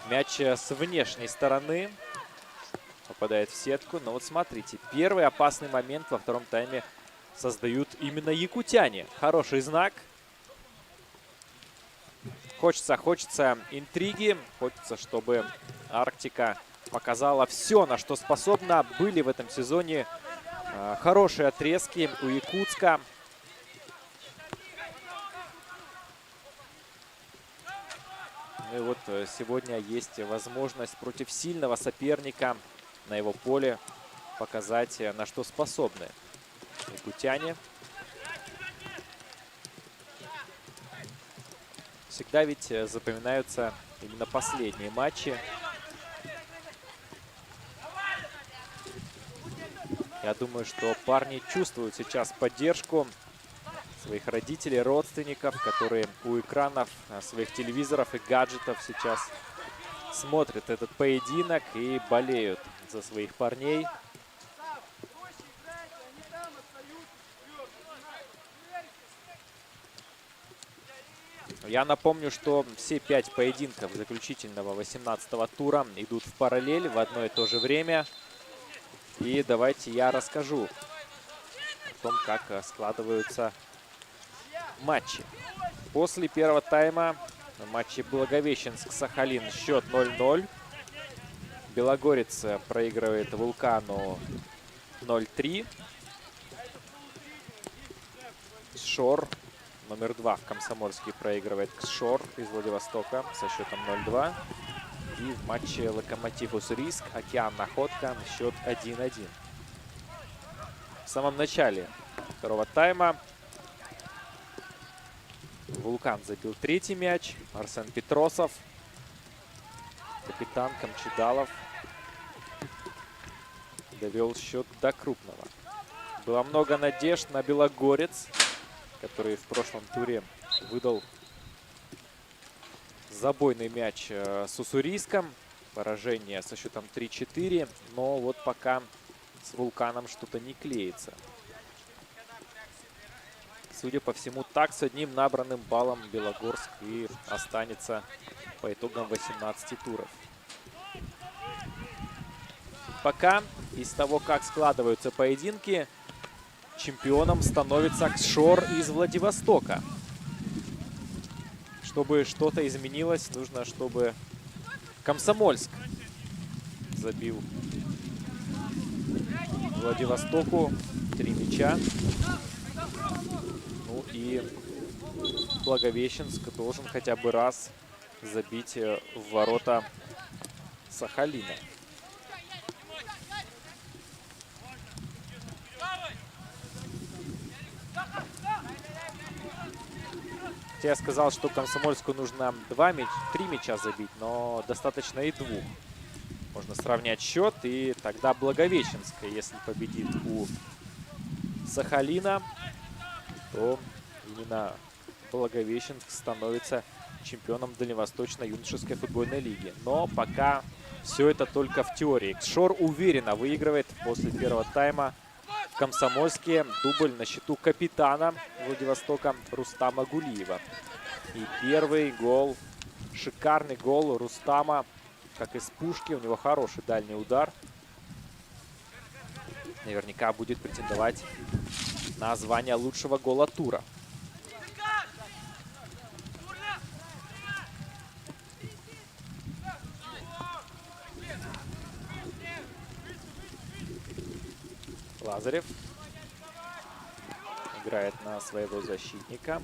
Мяч с внешней стороны попадает в сетку. Но вот смотрите, первый опасный момент во втором тайме создают именно якутяне. Хороший знак. Хочется интриги. Хочется, чтобы Арктика показала все, на что способна. Были в этом сезоне хорошие отрезки у Якутска. И вот сегодня есть возможность против сильного соперника на его поле показать, на что способны якутяне. Всегда ведь запоминаются именно последние матчи. Я думаю, что парни чувствуют сейчас поддержку своих родителей, родственников, которые у экранов своих телевизоров и гаджетов сейчас смотрят этот поединок и болеют за своих парней. Я напомню, что все 5 поединков заключительного 18-го тура идут в параллель в одно и то же время. И давайте я расскажу том, как складываются матчи. После первого тайма в матче Благовещенск-Сахалин счет 0-0. Белогорец проигрывает Вулкану 0-3. Шор номер 2 в Комсомольске проигрывает Шор из Владивостока со счетом 0-2. И в матче Локомотив Уссурийск Океан Находка счет 1-1. В самом начале второго тайма Вулкан забил третий мяч. Арсен Петросов, капитан Камчедалов, довел счет до крупного. Было много надежд на Белогорец, который в прошлом туре выдал забойный мяч с Уссурийском. Поражение со счетом 3-4. Но вот пока с Вулканом что-то не клеится. Судя по всему, так с одним набранным баллом Белогорск и останется по итогам 18 туров. Пока из того, как складываются поединки, чемпионом становится Ксшор из Владивостока. Чтобы что-то изменилось, нужно, чтобы Комсомольск забил Владивостоку 3 мяча. Ну и Благовещенск должен хотя бы раз забить в ворота Сахалина. Я сказал, что Комсомольску нужно 3 мяча забить, но достаточно и 2. Можно сравнять счет, и тогда Благовещенск, если победит у Сахалина, то именно Благовещенск становится чемпионом Дальневосточной юношеской футбольной лиги. Но пока все это только в теории. Ксшор уверенно выигрывает после первого тайма в Комсомольске. Дубль на счету капитана Владивостока Рустама Гулиева. И первый гол, шикарный гол Рустама, как из пушки. У него хороший дальний удар. Наверняка будет претендовать на звание лучшего гола тура. Лазарев играет на своего защитника.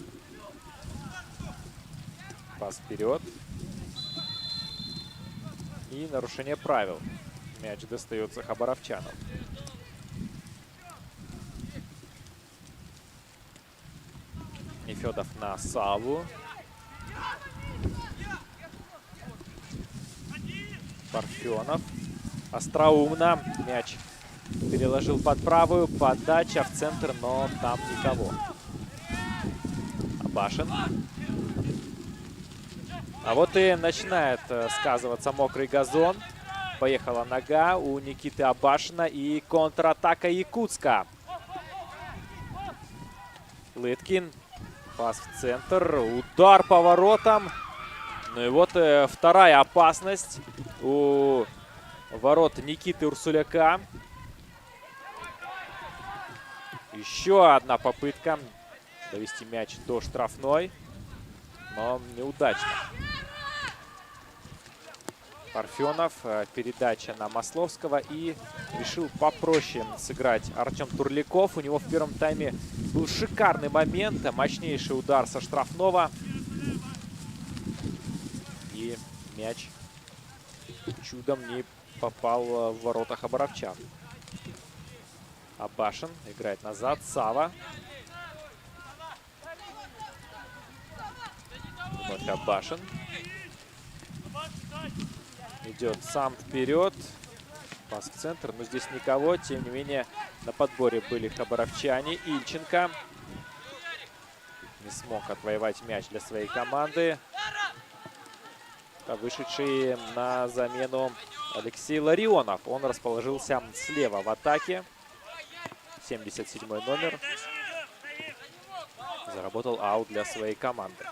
Пас вперед. И нарушение правил. Мяч достается хабаровчанам. Нефедов на Саву. Парфенов. Остроумно. Мяч переложил под правую. Подача в центр, но там никого. Абашин. А вот и начинает сказываться мокрый газон. Поехала нога у Никиты Абашина. И контратака Якутска. Лыткин. Пас в центр. Удар по воротам. Ну и вот вторая опасность у ворот Никиты Урсуляка. Еще одна попытка довести мяч до штрафной. Но неудачно. Парфенов. Передача на Масловского. И решил попроще сыграть Артем Турляков. У него в первом тайме был шикарный момент. Мощнейший удар со штрафного. И мяч чудом не попал в ворота хабаровчан. Абашин играет назад. Сава. Вновь Абашин. Идет сам вперед. Пас в центр. Но здесь никого. Тем не менее, на подборе были хабаровчане. Ильченко не смог отвоевать мяч для своей команды. Вышедший на замену Алексей Ларионов. Он расположился слева в атаке. 77-й номер. Заработал аут для своей команды.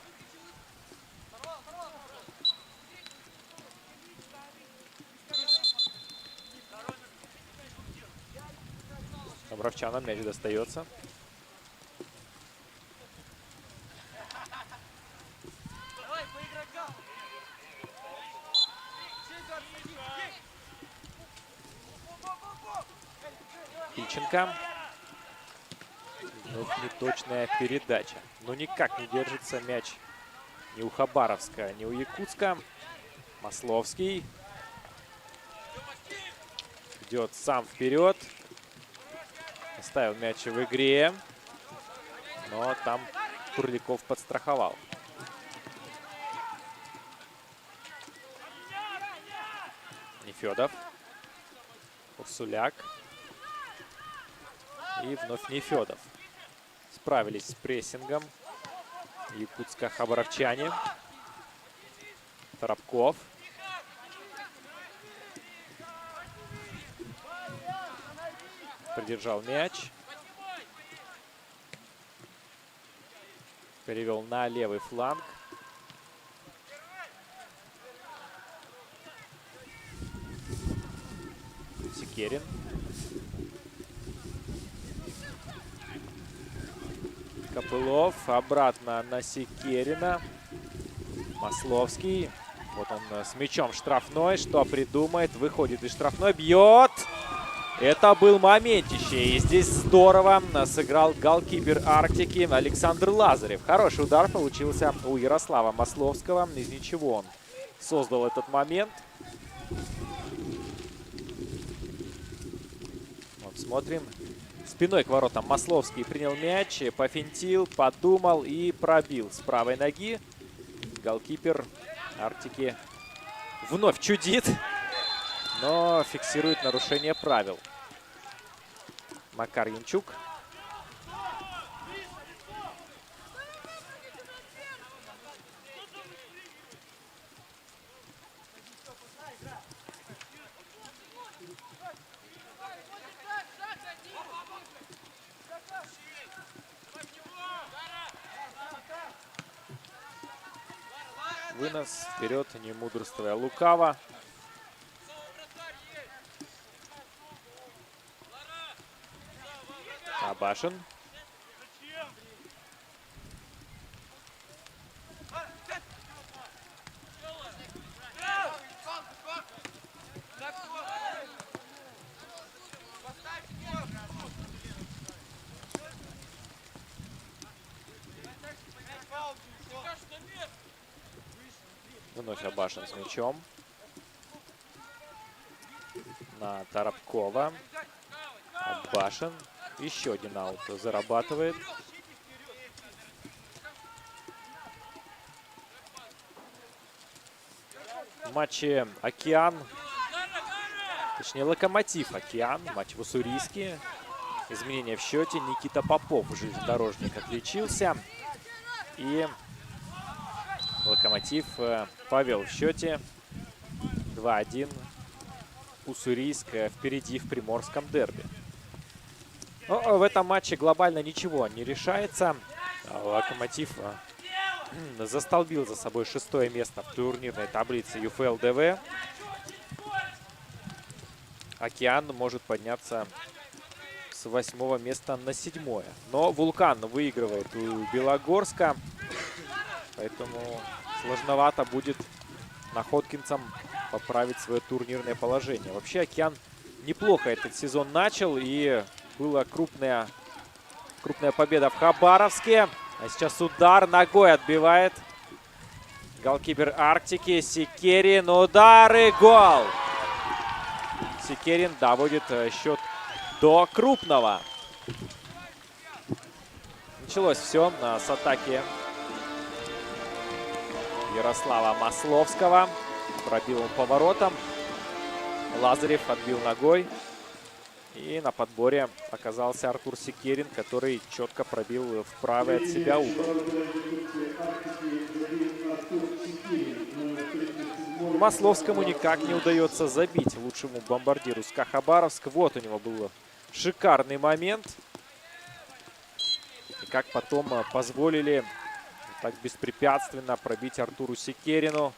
Хабаровчанам мяч достается. Ильченко. Вновь неточная передача. Но никак не держится мяч ни у Хабаровска, ни у Якутска. Масловский. Идет сам вперед. Оставил мяч в игре. Но там Турляков подстраховал. Нефедов. Урсуляк. И вновь Нефедов. Справились с прессингом якутско-хабаровчане. Торопков. Придержал мяч. Перевел на левый фланг. Секерин. Копылов. Обратно на Секерина. Масловский. Вот он с мячом штрафной. Что придумает? Выходит из штрафной. Бьет. Это был моментище. И здесь здорово сыграл голкипер Арктики Александр Лазарев. Хороший удар получился у Ярослава Масловского. Из ничего он создал этот момент. Вот смотрим. Спиной к воротам Масловский принял мяч, пофинтил, подумал и пробил с правой ноги. Голкипер Арктики вновь чудит, но фиксирует нарушение правил. Макар Янчук. Вынос вперед, не мудрствуя лукаво. Абашин. Вновь Абашин с мячом. На Торопкова. Абашин. Еще один аут зарабатывает. В матче Океан, точнее Локомотив Океан, матч в Уссурийске. Изменения в счете. Никита Попов, железнодорожник, отличился. И Локомотив повел в счете 2-1. Уссурийск впереди в приморском дерби. Но в этом матче глобально ничего не решается. Локомотив застолбил за собой 6-е место в турнирной таблице ЮФЛ ДВ. Океан может подняться с 8-го места на 7-е. Но Вулкан выигрывает у Белогорска. Поэтому сложновато будет находкинцам поправить свое турнирное положение. Вообще Океан неплохо этот сезон начал. И была крупная победа в Хабаровске. А сейчас удар ногой отбивает голкипер Арктики Секерин. Удар и гол. Секерин доводит счет до крупного. Началось все с атаки Ярослава Масловского. Пробил он поворотом. Лазарев отбил ногой. И на подборе оказался Артур Секерин, который четко пробил в правый от себя угол. Масловскому никак не удается забить лучшему бомбардиру СКА Хабаровск. Вот у него был шикарный момент. И как потом позволили так беспрепятственно пробить Артуру Секерину.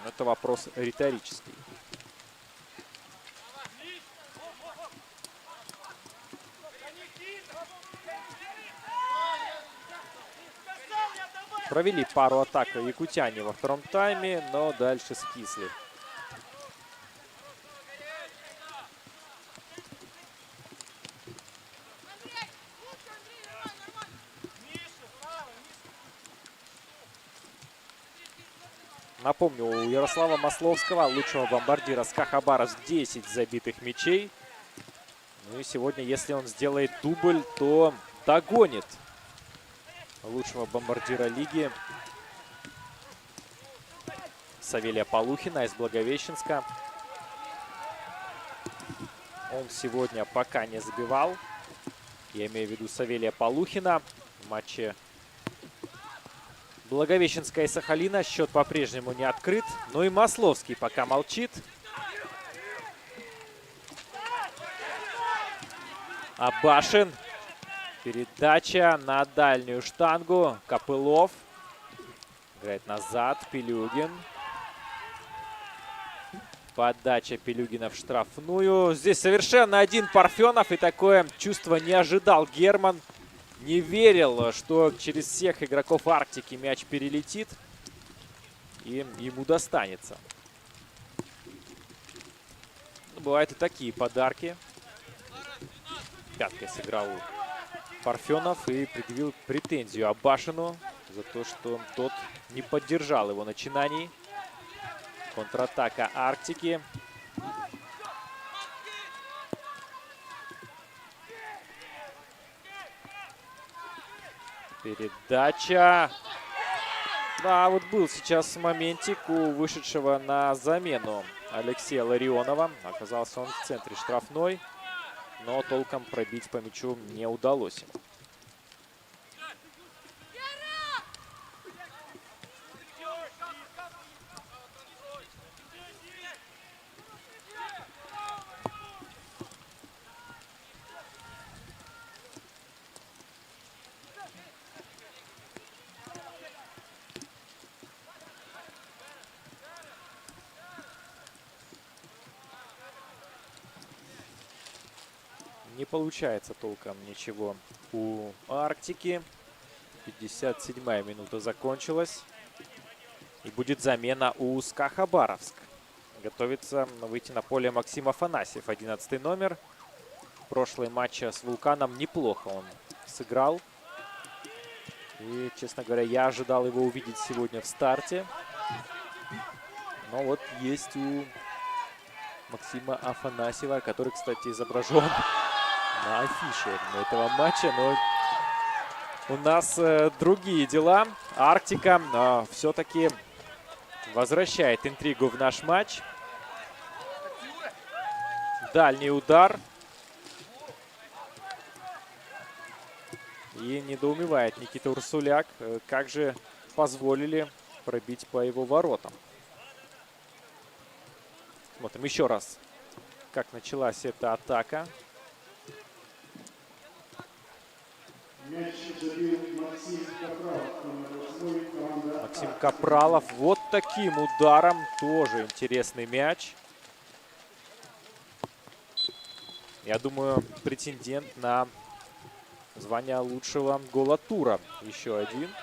Это вопрос риторический. Провели пару атак якутяне во втором тайме, но дальше скисли. Напомню, у Ярослава Масловского, лучшего бомбардира СКА Хабаровск, 10 забитых мячей. Ну и сегодня, если он сделает дубль, то догонит лучшего бомбардира лиги Савелия Полухина из Благовещенска. Он сегодня пока не забивал. Я имею в виду Савелия Полухина. В матче Благовещенска и Сахалина счет по-прежнему не открыт. Ну и Масловский пока молчит. Абашин. Передача на дальнюю штангу. Копылов. Играет назад. Пилюгин. Подача Пилюгина в штрафную. Здесь совершенно один Парфенов. И такое чувство не ожидал Герман. Не верил, что через всех игроков Арктики мяч перелетит. И ему достанется. Бывают и такие подарки. Пяткой сыграл Парфенов и предъявил претензию Абашину за то, что тот не поддержал его начинаний. Контратака Арктики. Передача. Да, вот был сейчас моментик у вышедшего на замену Алексея Ларионова. Оказался он в центре штрафной, но толком пробить по мячу не удалось ему. Не получается толком ничего у Арктики. 57-я минута закончилась. И будет замена у СКА Хабаровск. Готовится выйти на поле Максим Афанасьев, 11-й номер. В прошлый матч с Вулканом неплохо он сыграл. И, честно говоря, я ожидал его увидеть сегодня в старте. Но вот есть у Максима Афанасьева, который, кстати, изображен на афише этого матча. Но у нас другие дела. Арктика все-таки возвращает интригу в наш матч. Дальний удар. И недоумевает Никита Урсуляк, как же позволили пробить по его воротам. Смотрим еще раз, как началась эта атака. Максим Капралов вот таким ударом. Тоже интересный мяч. Я думаю, претендент на звание лучшего гола тура. Еще один.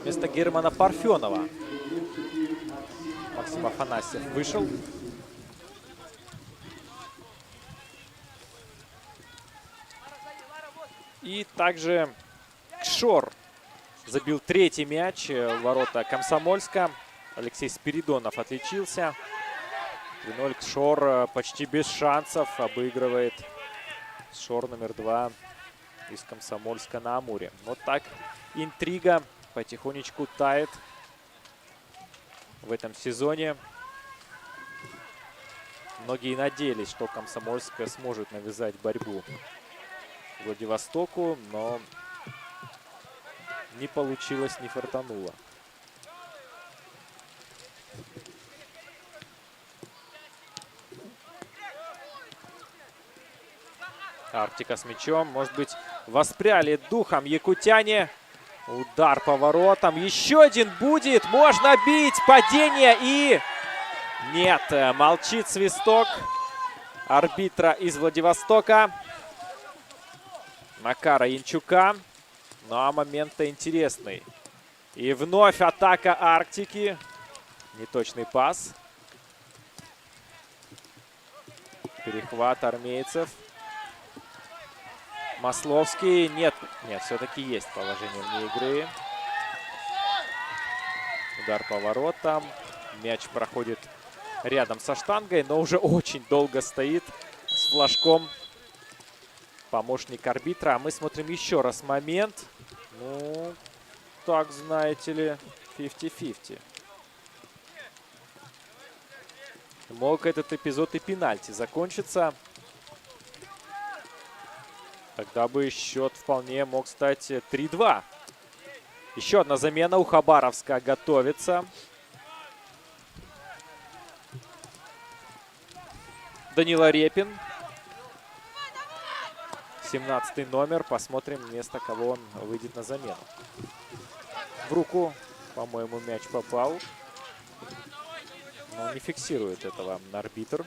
Вместо Германа Парфенова Максим Афанасьев вышел. И также Кшор забил третий мяч в ворота Комсомольска. Алексей Спиридонов отличился. 3-0. Кшор почти без шансов обыгрывает Кшор номер 2 из Комсомольска на Амуре. Вот так интрига потихонечку тает в этом сезоне. Многие надеялись, что Комсомольск сможет навязать борьбу Владивостоку, но не получилось, не фартануло. Арктика с мячом. Может быть, воспряли духом якутяне. Удар по воротам. Еще один будет. Можно бить. Падение и... Нет, молчит свисток арбитра из Владивостока. Макара Янчука. Ну а момент-то интересный. И вновь атака Арктики. Неточный пас. Перехват армейцев. Масловский. Нет, все-таки есть положение вне игры. Удар по воротам. Мяч проходит рядом со штангой, но уже очень долго стоит с флажком помощник арбитра. А мы смотрим еще раз момент. Ну, так, знаете ли, 50-50. Мог этот эпизод и пенальти закончиться. Тогда бы счет вполне мог стать 3-2. Еще одна замена у Хабаровска готовится. Данила Репин. 17-й номер. Посмотрим, вместо кого он выйдет на замену. В руку, по-моему, мяч попал. Но не фиксирует этого арбитр.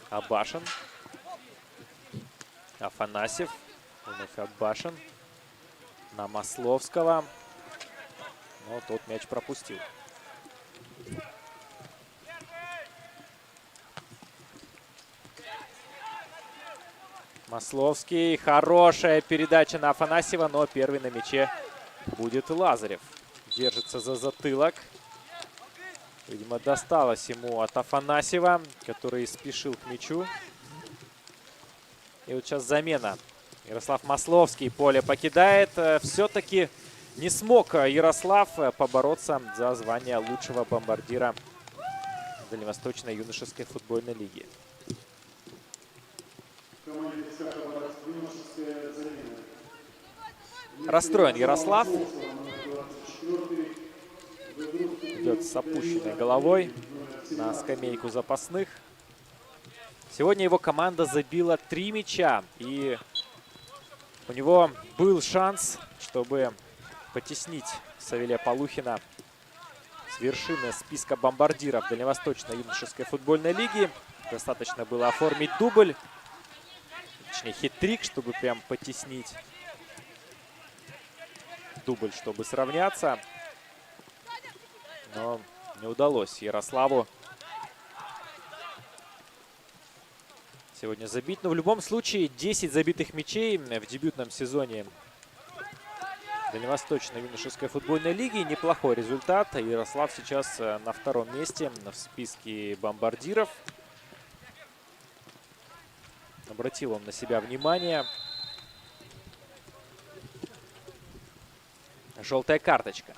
Абашин. Афанасьев. Вновь Абашин. На Масловского. Но тот мяч пропустил. Масловский. Хорошая передача на Афанасьева, но первый на мяче будет Лазарев. Держится за затылок. Видимо, досталось ему от Афанасьева, который спешил к мячу. И вот сейчас замена. Ярослав Масловский поле покидает. Все-таки не смог Ярослав побороться за звание лучшего бомбардира Дальневосточной юношеской футбольной лиги. Расстроен Ярослав. Идет с опущенной головой на скамейку запасных. Сегодня его команда забила 3 мяча. И у него был шанс, чтобы потеснить Савелия Полухина с вершины списка бомбардиров Дальневосточной юношеской футбольной лиги. Достаточно было оформить дубль. Точнее, хит-трик, чтобы прям потеснить. Дубль, чтобы сравняться. Но не удалось Ярославу сегодня забить. Но в любом случае 10 забитых мячей в дебютном сезоне Дальневосточной юношеской футбольной лиги. Неплохой результат. Ярослав сейчас на 2-м месте в списке бомбардиров. Обратил он на себя внимание. Желтая карточка.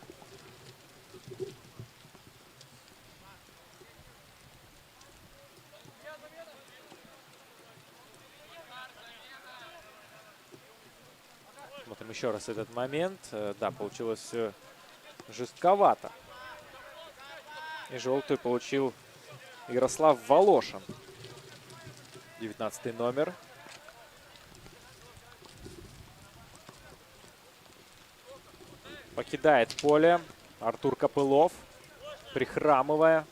Смотрим еще раз этот момент. Да, получилось все жестковато. И желтую получил Ярослав Волошин. 19-й номер. Покидает поле Артур Копылов, прихрамывая.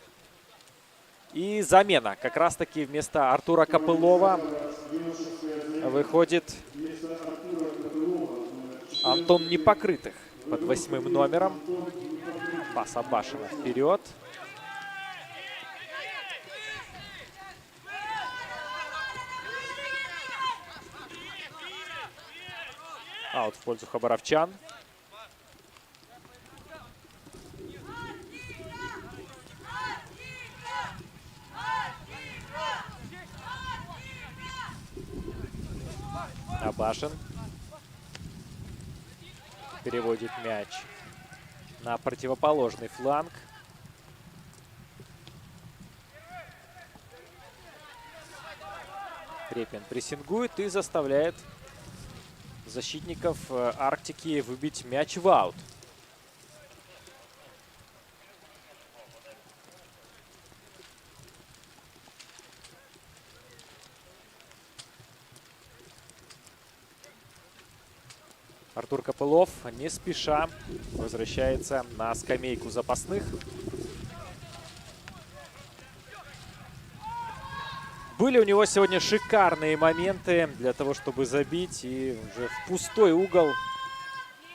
И замена. Как раз-таки вместо Артура Копылова выходит Антон Непокрытых под 8-м номером. Пас Абашина вперед. Аут в пользу хабаровчан. Абашин переводит мяч на противоположный фланг. Репин прессингует и заставляет защитников Арктики выбить мяч в аут. Артур Копылов не спеша возвращается на скамейку запасных. Были у него сегодня шикарные моменты для того, чтобы забить. И уже в пустой угол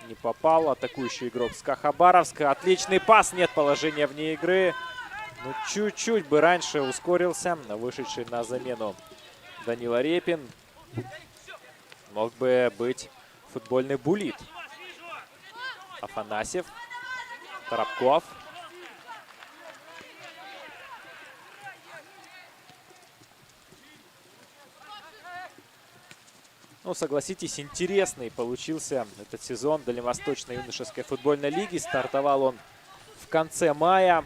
не попал атакующий игрок СКА Хабаровска. Отличный пас, нет положения вне игры. Ну, чуть-чуть бы раньше ускорился вышедший на замену Данила Репин. мог бы быть футбольный буллит. Афанасьев, Торопков. Ну, согласитесь, интересный получился этот сезон Дальневосточной юношеской футбольной лиги. Стартовал он в конце мая.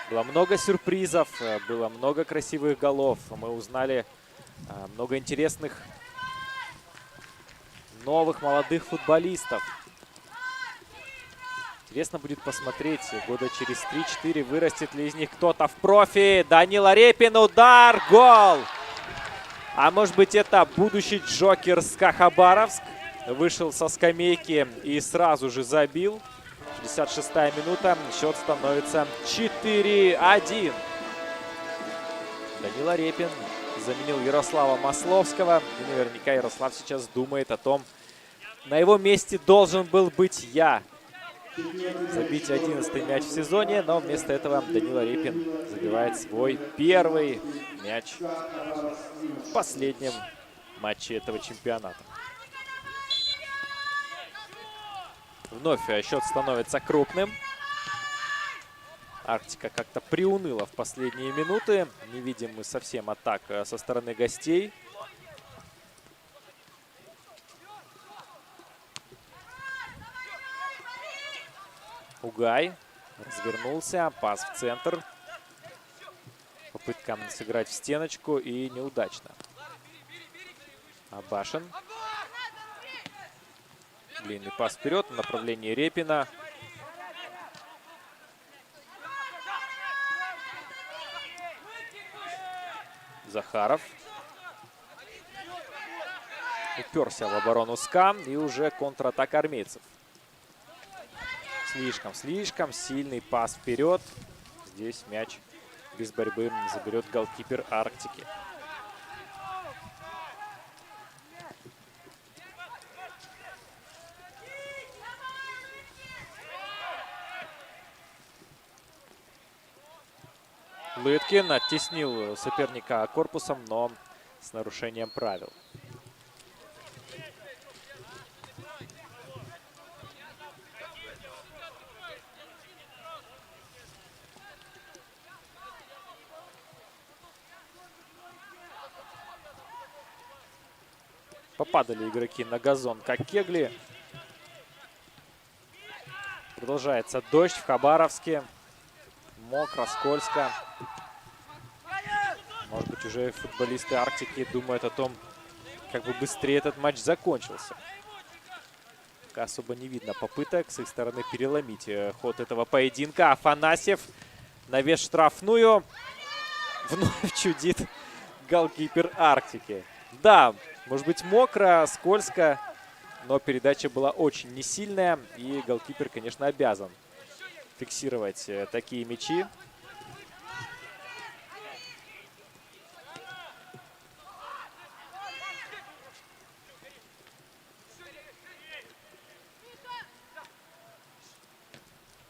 Было много сюрпризов, было много красивых голов. Мы узнали много интересных новых молодых футболистов. Интересно будет посмотреть, года через 3-4 вырастет ли из них кто-то в профи. Данила Репин, удар, гол! А может быть, это будущий Джокер СКА Хабаровск. Вышел со скамейки и сразу же забил. 66-я минута. Счет становится 4-1. Данила Репин заменил Ярослава Масловского. И наверняка Ярослав сейчас думает о том, на его месте должен был быть я. Забить 11-й мяч в сезоне, но вместо этого Данила Репин забивает свой первый мяч в последнем матче этого чемпионата. Вновь счет становится крупным. Арктика как-то приуныла в последние минуты. Не видим мы совсем атак со стороны гостей. Угай развернулся, пас в центр. Попытка сыграть в стеночку и неудачно. Абашин. Длинный пас вперед в направлении Репина. Захаров. Уперся в оборону СКА и уже контратака армейцев. Слишком сильный пас вперед. Здесь мяч без борьбы заберет голкипер Арктики. Лыткин оттеснил соперника корпусом, но с нарушением правил. Попадали игроки на газон, как кегли. Продолжается дождь в Хабаровске. Мокро, скользко. Может быть, уже футболисты Арктики думают о том, как бы быстрее этот матч закончился. Пока особо не видно попыток с их стороны переломить ход этого поединка. Афанасьев навес штрафную. Вновь чудит голкипер Арктики. Да, может быть, мокро, скользко, но передача была очень несильная. И голкипер, конечно, обязан фиксировать такие мячи.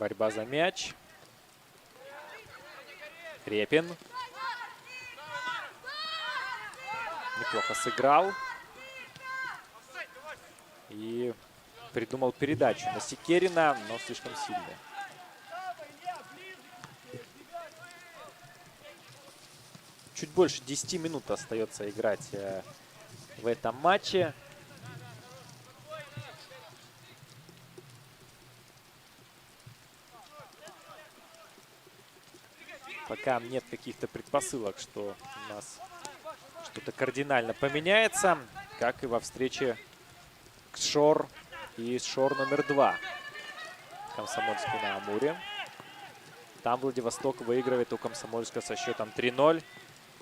Борьба за мяч. Репин. Неплохо сыграл. И придумал передачу на Секерина, но слишком сильная. Чуть больше 10 минут остается играть в этом матче. Пока нет каких-то предпосылок, что у нас что-то кардинально поменяется, как и во встрече КШОР и ШОР номер 2. Комсомольский на Амуре. Там Владивосток выигрывает у Комсомольска со счетом 3-0.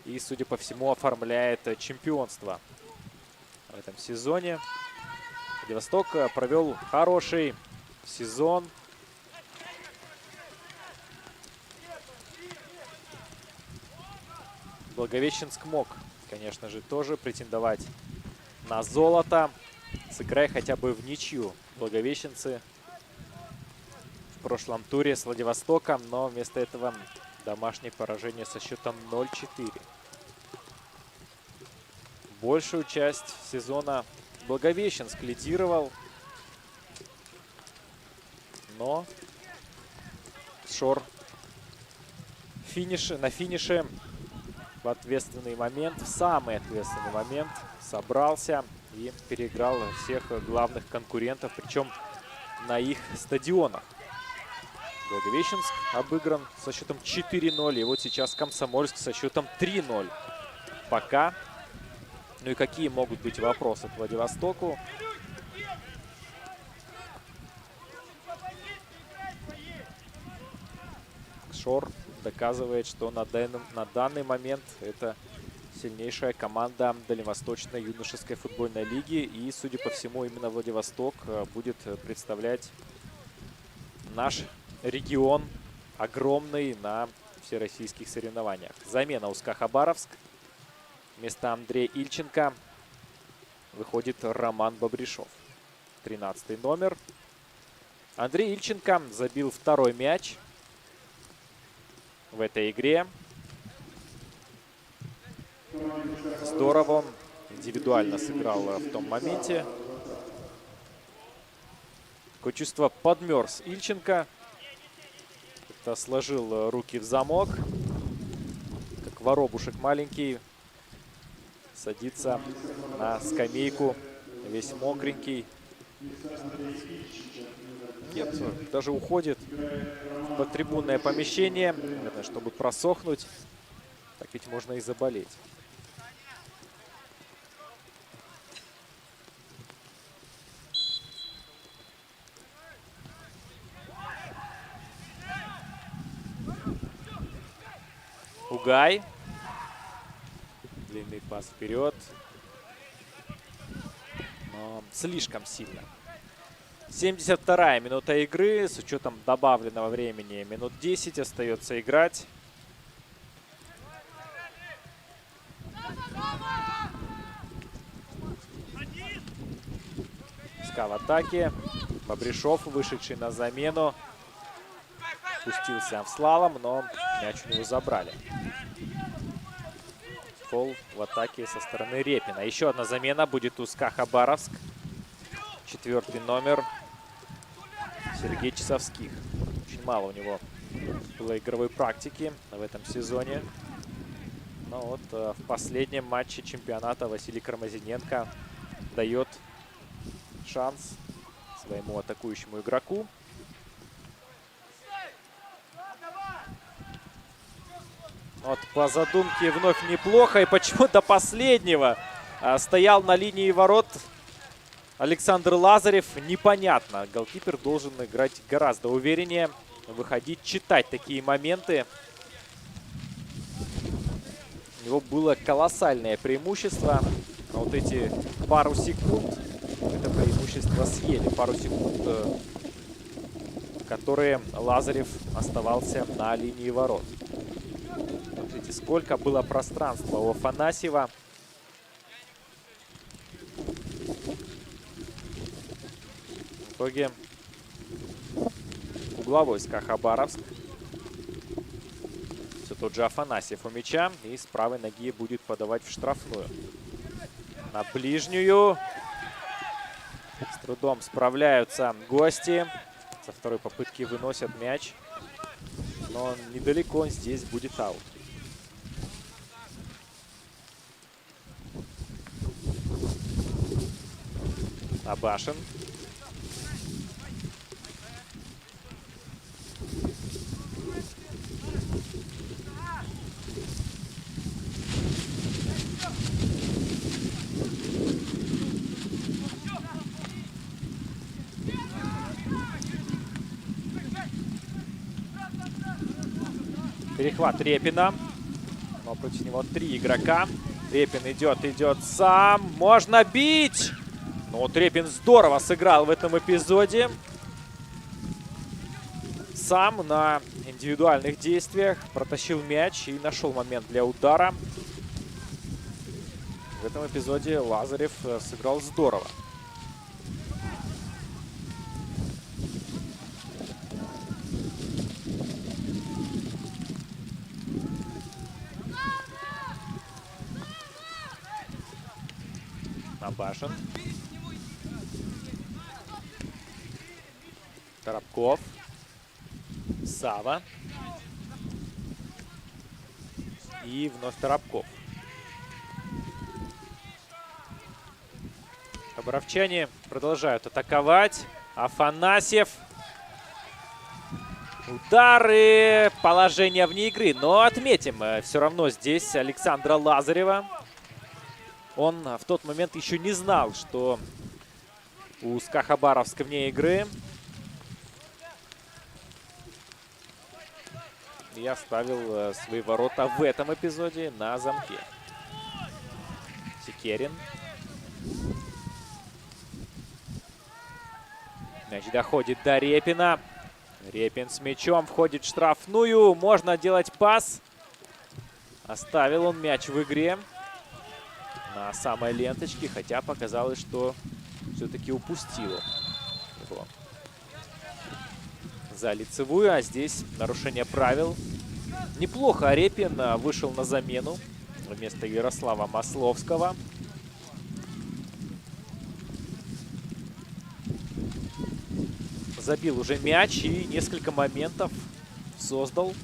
И, судя по всему, оформляет чемпионство в этом сезоне. Владивосток провел хороший сезон. Благовещенск мог, конечно же, тоже претендовать на золото, сыграя хотя бы в ничью. Благовещенцы в прошлом туре с Владивостоком, но вместо этого домашнее поражение со счетом 0-4. большую часть сезона Благовещенск лидировал. Но Шор на финише в ответственный момент, в самый ответственный момент собрался и переиграл всех главных конкурентов, причем на их стадионах. Благовещенск обыгран со счетом 4-0. И вот сейчас Комсомольск со счетом 3-0. Пока. Ну и какие могут быть вопросы к Владивостоку? Шор доказывает, что на данный момент это сильнейшая команда Дальневосточной юношеской футбольной лиги. И, судя по всему, именно Владивосток будет представлять наш регион огромный на всероссийских соревнованиях. Замена у СКА Хабаровск. Вместо Андрея Ильченко выходит Роман Бобришов. 13-й номер. Андрей Ильченко забил второй мяч в этой игре. Здорово он индивидуально сыграл в том моменте. Такое чувство, подмерз Ильченко. Это сложил руки в замок. Как воробушек маленький. Садится на скамейку. Весь мокренький. Нет, даже уходит в подтрибунное помещение. Наверное, чтобы просохнуть. Так ведь можно и заболеть. Угай. Длинный пас вперед. Но слишком сильно. 72-я минута игры. С учетом добавленного времени минут 10 остается играть. СКА в атаке. Бобришов, вышедший на замену, пустился в слалом, но мяч у него забрали. Фол в атаке со стороны Репина. Еще одна замена будет у СКА Хабаровск. 4-й номер Сергей Часовских. Очень мало у него было игровой практики в этом сезоне. Но вот в последнем матче чемпионата Василий Кармазиненко дает шанс своему атакующему игроку. Вот по задумке вновь неплохо. И почему до последнего стоял на линии ворот Александр Лазарев, непонятно. Голкипер должен играть гораздо увереннее, выходить, читать такие моменты. У него было колоссальное преимущество. Но вот эти пару секунд это преимущество съели. Пару секунд, которые Лазарев оставался на линии ворот. Смотрите, сколько было пространства у Афанасьева. В итоге угловой СКА Хабаровск. Все тот же Афанасьев у мяча. И с правой ноги будет подавать в штрафную. На ближнюю. С трудом справляются гости. Со второй попытки выносят мяч. Но недалеко здесь будет аут. Абашин. Перехват Репина. Но против него 3 игрока. Репин идет сам. Можно бить! Ну вот Репин здорово сыграл в этом эпизоде. Сам на индивидуальных действиях протащил мяч и нашел момент для удара. В этом эпизоде Лазарев сыграл здорово. Абашин. Торопков. Сава. И вновь Торопков. Хабаровчане продолжают атаковать. Афанасьев. Удары. Положение вне игры. Но отметим все равно здесь Александра Лазарева. Он в тот момент еще не знал, что у СКА Хабаровска вне игры. И оставил свои ворота в этом эпизоде на замке. Секерин. Мяч доходит до Репина. Репин с мячом входит в штрафную. Можно делать пас. Оставил он мяч в игре на самой ленточке, хотя показалось, что все-таки упустил его за лицевую. А здесь нарушение правил. Неплохо Репин вышел на замену вместо Ярослава Масловского. Забил уже мяч и несколько моментов создал.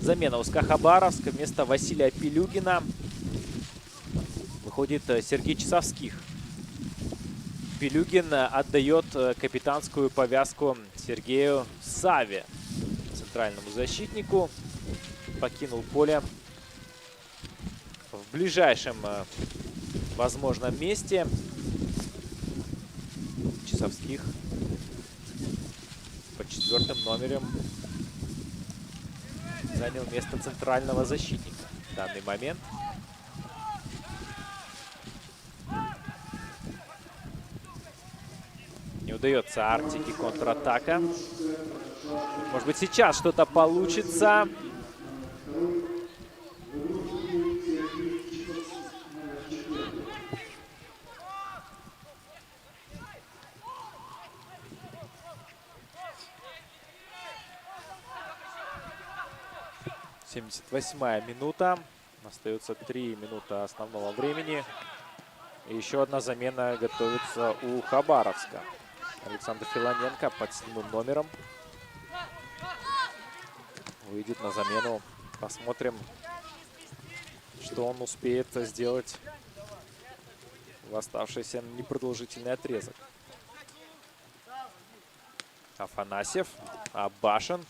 Замена у СКА Хабаровска. Вместо Василия Пилюгина выходит Сергей Часовских. Пилюгин отдает капитанскую повязку Сергею Саве, центральному защитнику. Покинул поле в ближайшем возможном месте. Часовских под 4-м номером занял место центрального защитника в данный момент. Не удается Арктике контратака. Может быть, сейчас что-то получится. Восьмая минута. Остается 3 минуты основного времени. И еще одна замена готовится у Хабаровска. Александр Филоненко под 7-м номером выйдет на замену. Посмотрим, что он успеет сделать в оставшийся непродолжительный отрезок. Афанасьев. Абашин.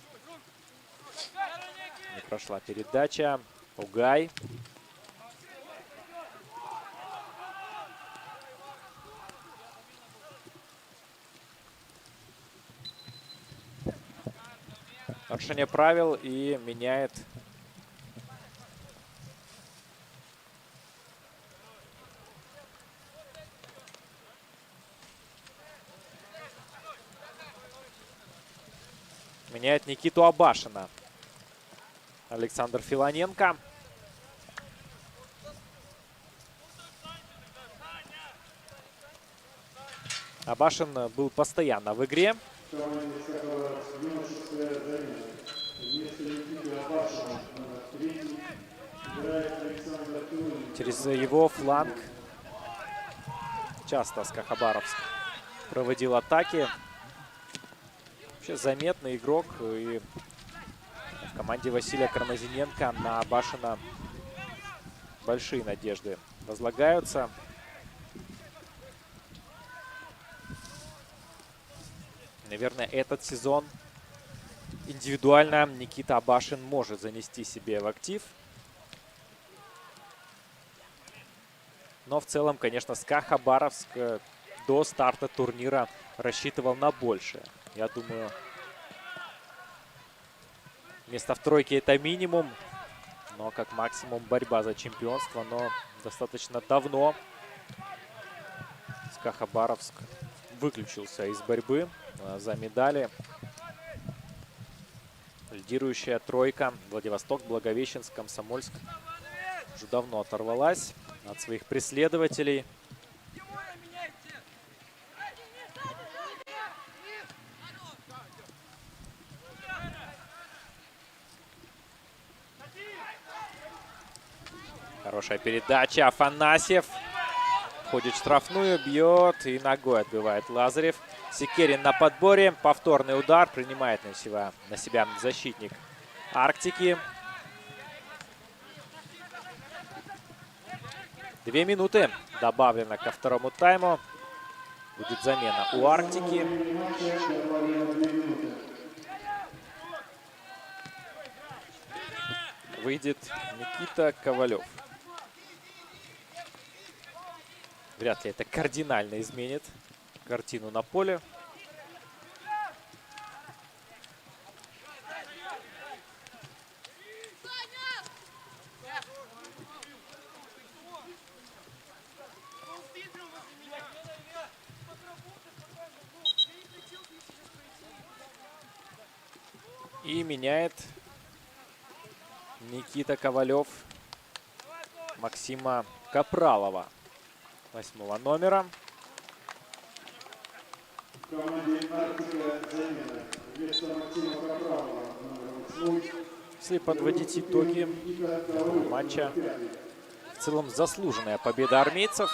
Не прошла передача. Угай. Нарушение правил и меняет Никиту Абашина Александр Филоненко. Абашин был постоянно в игре. Через его фланг часто СКА Хабаровск проводил атаки. Вообще заметный игрок. И в команде Василия Кармазиненко на Абашина большие надежды возлагаются. Наверное, этот сезон индивидуально Никита Абашин может занести себе в актив. Но в целом, конечно, СКА Хабаровск до старта турнира рассчитывал на большее. Я думаю, место в тройке это минимум. Но как максимум борьба за чемпионство. Но достаточно давно СКА Хабаровск выключился из борьбы за медали. Лидирующая тройка Владивосток, Благовещенск, Комсомольск уже давно оторвалась от своих преследователей. Хорошая передача. Афанасьев. Обходит штрафную, бьет и ногой отбивает Лазарев. Секерин на подборе. Повторный удар. Принимает на себя защитник Арктики. 2 минуты добавлено ко второму тайму. Будет замена у Арктики. Выйдет Никита Ковалев. Вряд ли это кардинально изменит картину на поле. И меняет Никита Ковалев Максима Капралова, 8-го номера. Если подводить итоги этого матча, в целом заслуженная победа армейцев.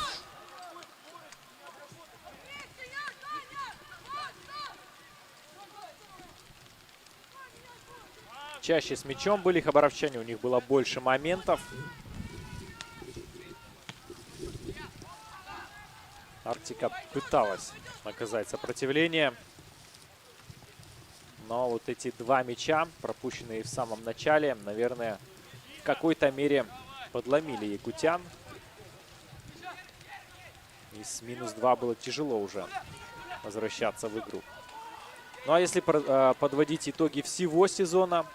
Чаще с мячом были хабаровчане, у них было больше моментов. Арктика пыталась оказать сопротивление. Но вот эти 2 мяча, пропущенные в самом начале, наверное, в какой-то мере подломили якутян. И с -2 было тяжело уже возвращаться в игру. Ну а если подводить итоги всего сезона,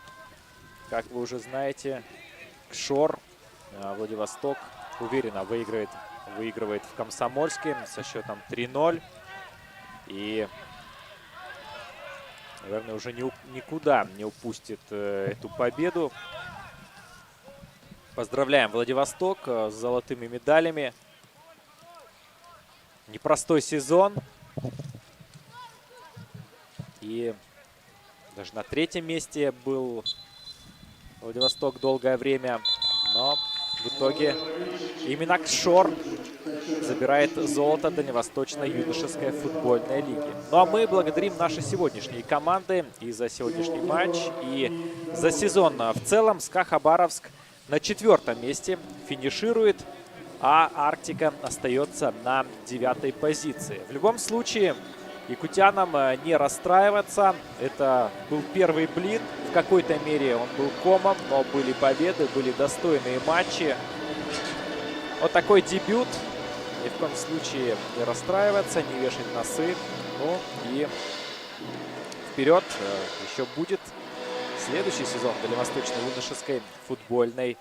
как вы уже знаете, КШОР Владивосток уверенно выигрывает в Комсомольске со счетом 3-0. И, наверное, уже никуда не упустит эту победу. Поздравляем Владивосток с золотыми медалями. Непростой сезон. И даже на 3-м месте был Владивосток долгое время, но в итоге именно КШОР забирает золото Дальневосточной юношеской футбольной лиги. Ну а мы благодарим наши сегодняшние команды и за сегодняшний матч, и за сезон в целом. СКА Хабаровск на 4-м месте финиширует, а Арктика остается на 9-й позиции. В любом случае, якутянам не расстраиваться. Это был первый блин. В какой-то мере он был комом, но были победы, были достойные матчи. Вот такой дебют. Ни в коем случае не расстраиваться, не вешать носы. Ну и вперед еще будет следующий сезон Дальневосточной юношеской футбольной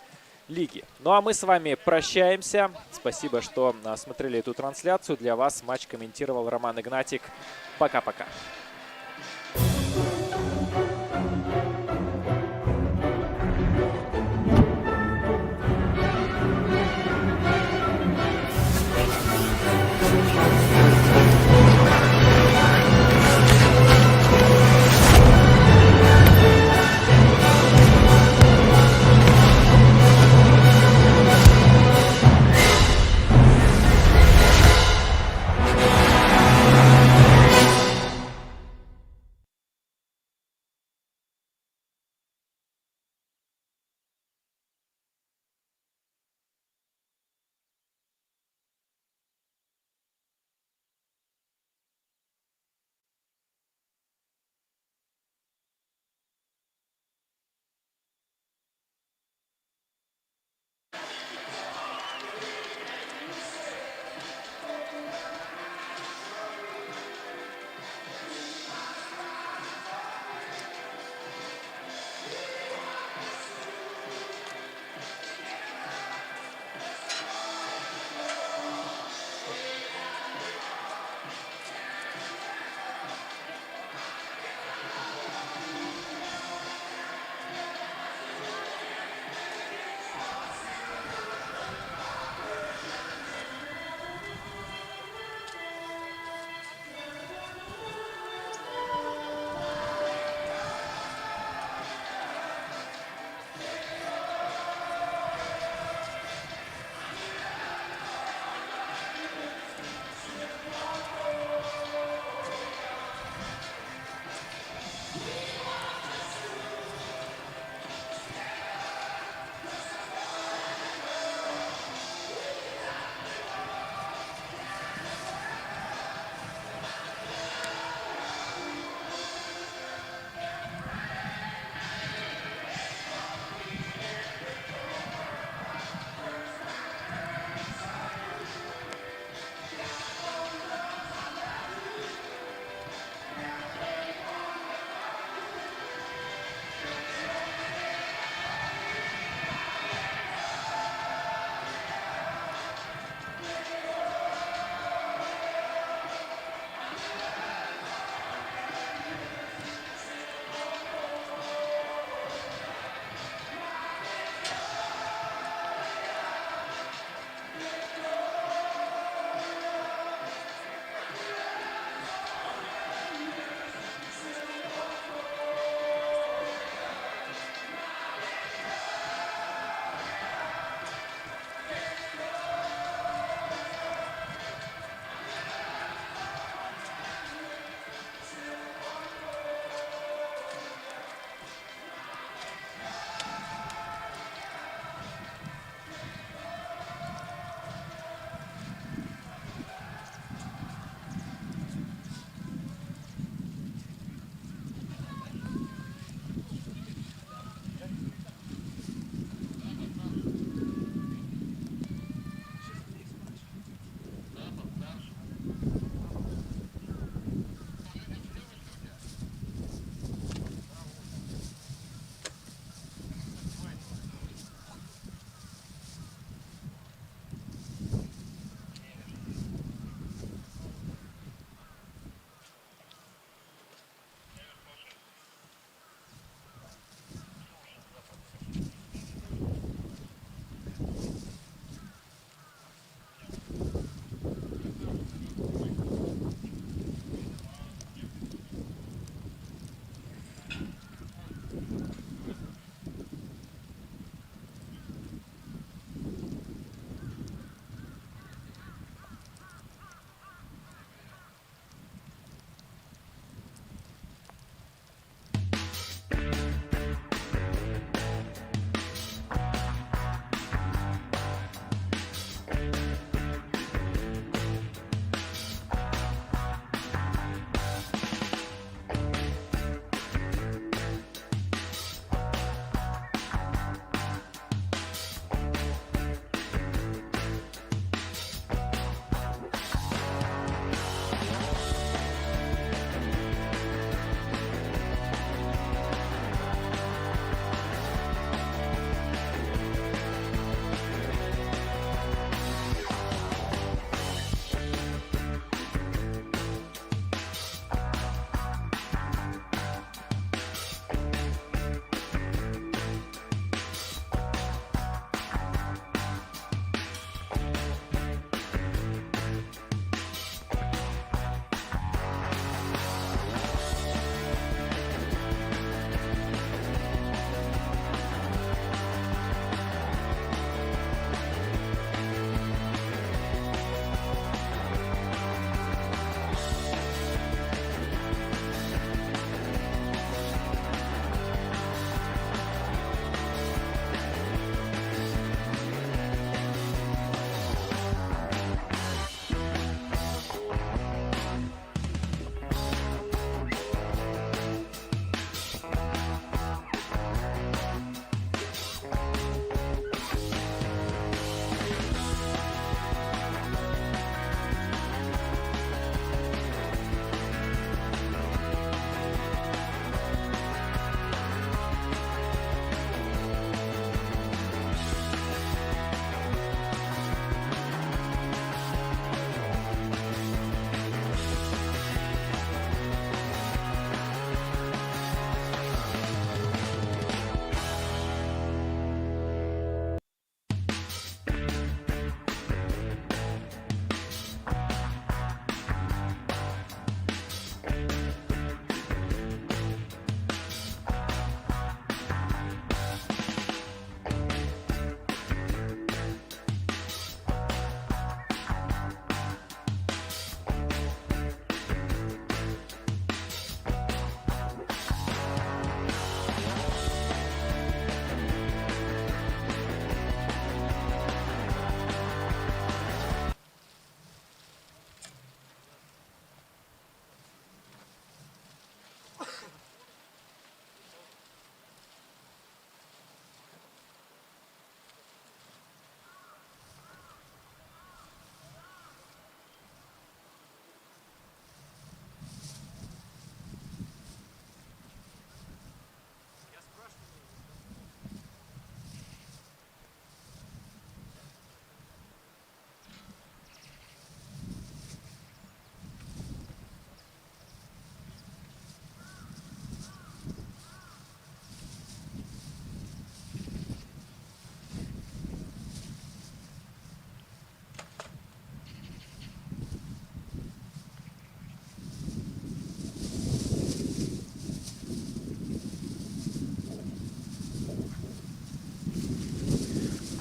лиги. Ну а мы с вами прощаемся. Спасибо, что смотрели эту трансляцию. Для вас матч комментировал Роман Игнатик. Пока-пока.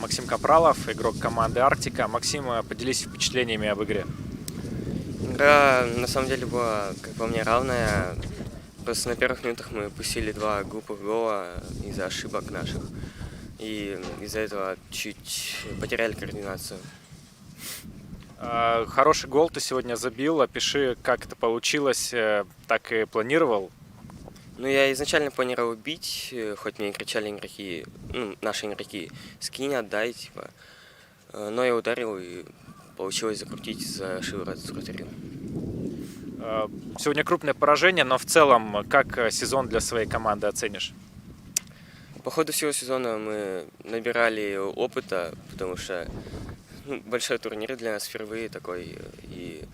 Максим Капралов, игрок команды «Арктика». Максим, поделись впечатлениями об игре. Игра на самом деле была, как по мне, равная. Просто на первых минутах мы пустили два глупых гола из-за ошибок наших. И из-за этого чуть потеряли координацию. Хороший гол ты сегодня забил. Опиши, как это получилось. Так и планировал? Ну, я изначально планировал бить, хоть мне и кричали игроки, наши игроки, скинь, отдай, типа. Но я ударил, и получилось закрутить за шиворот с вратарем. Сегодня крупное поражение, но в целом, как сезон для своей команды оценишь? По ходу всего сезона мы набирали опыта, потому что большой турнир для нас впервые такой. И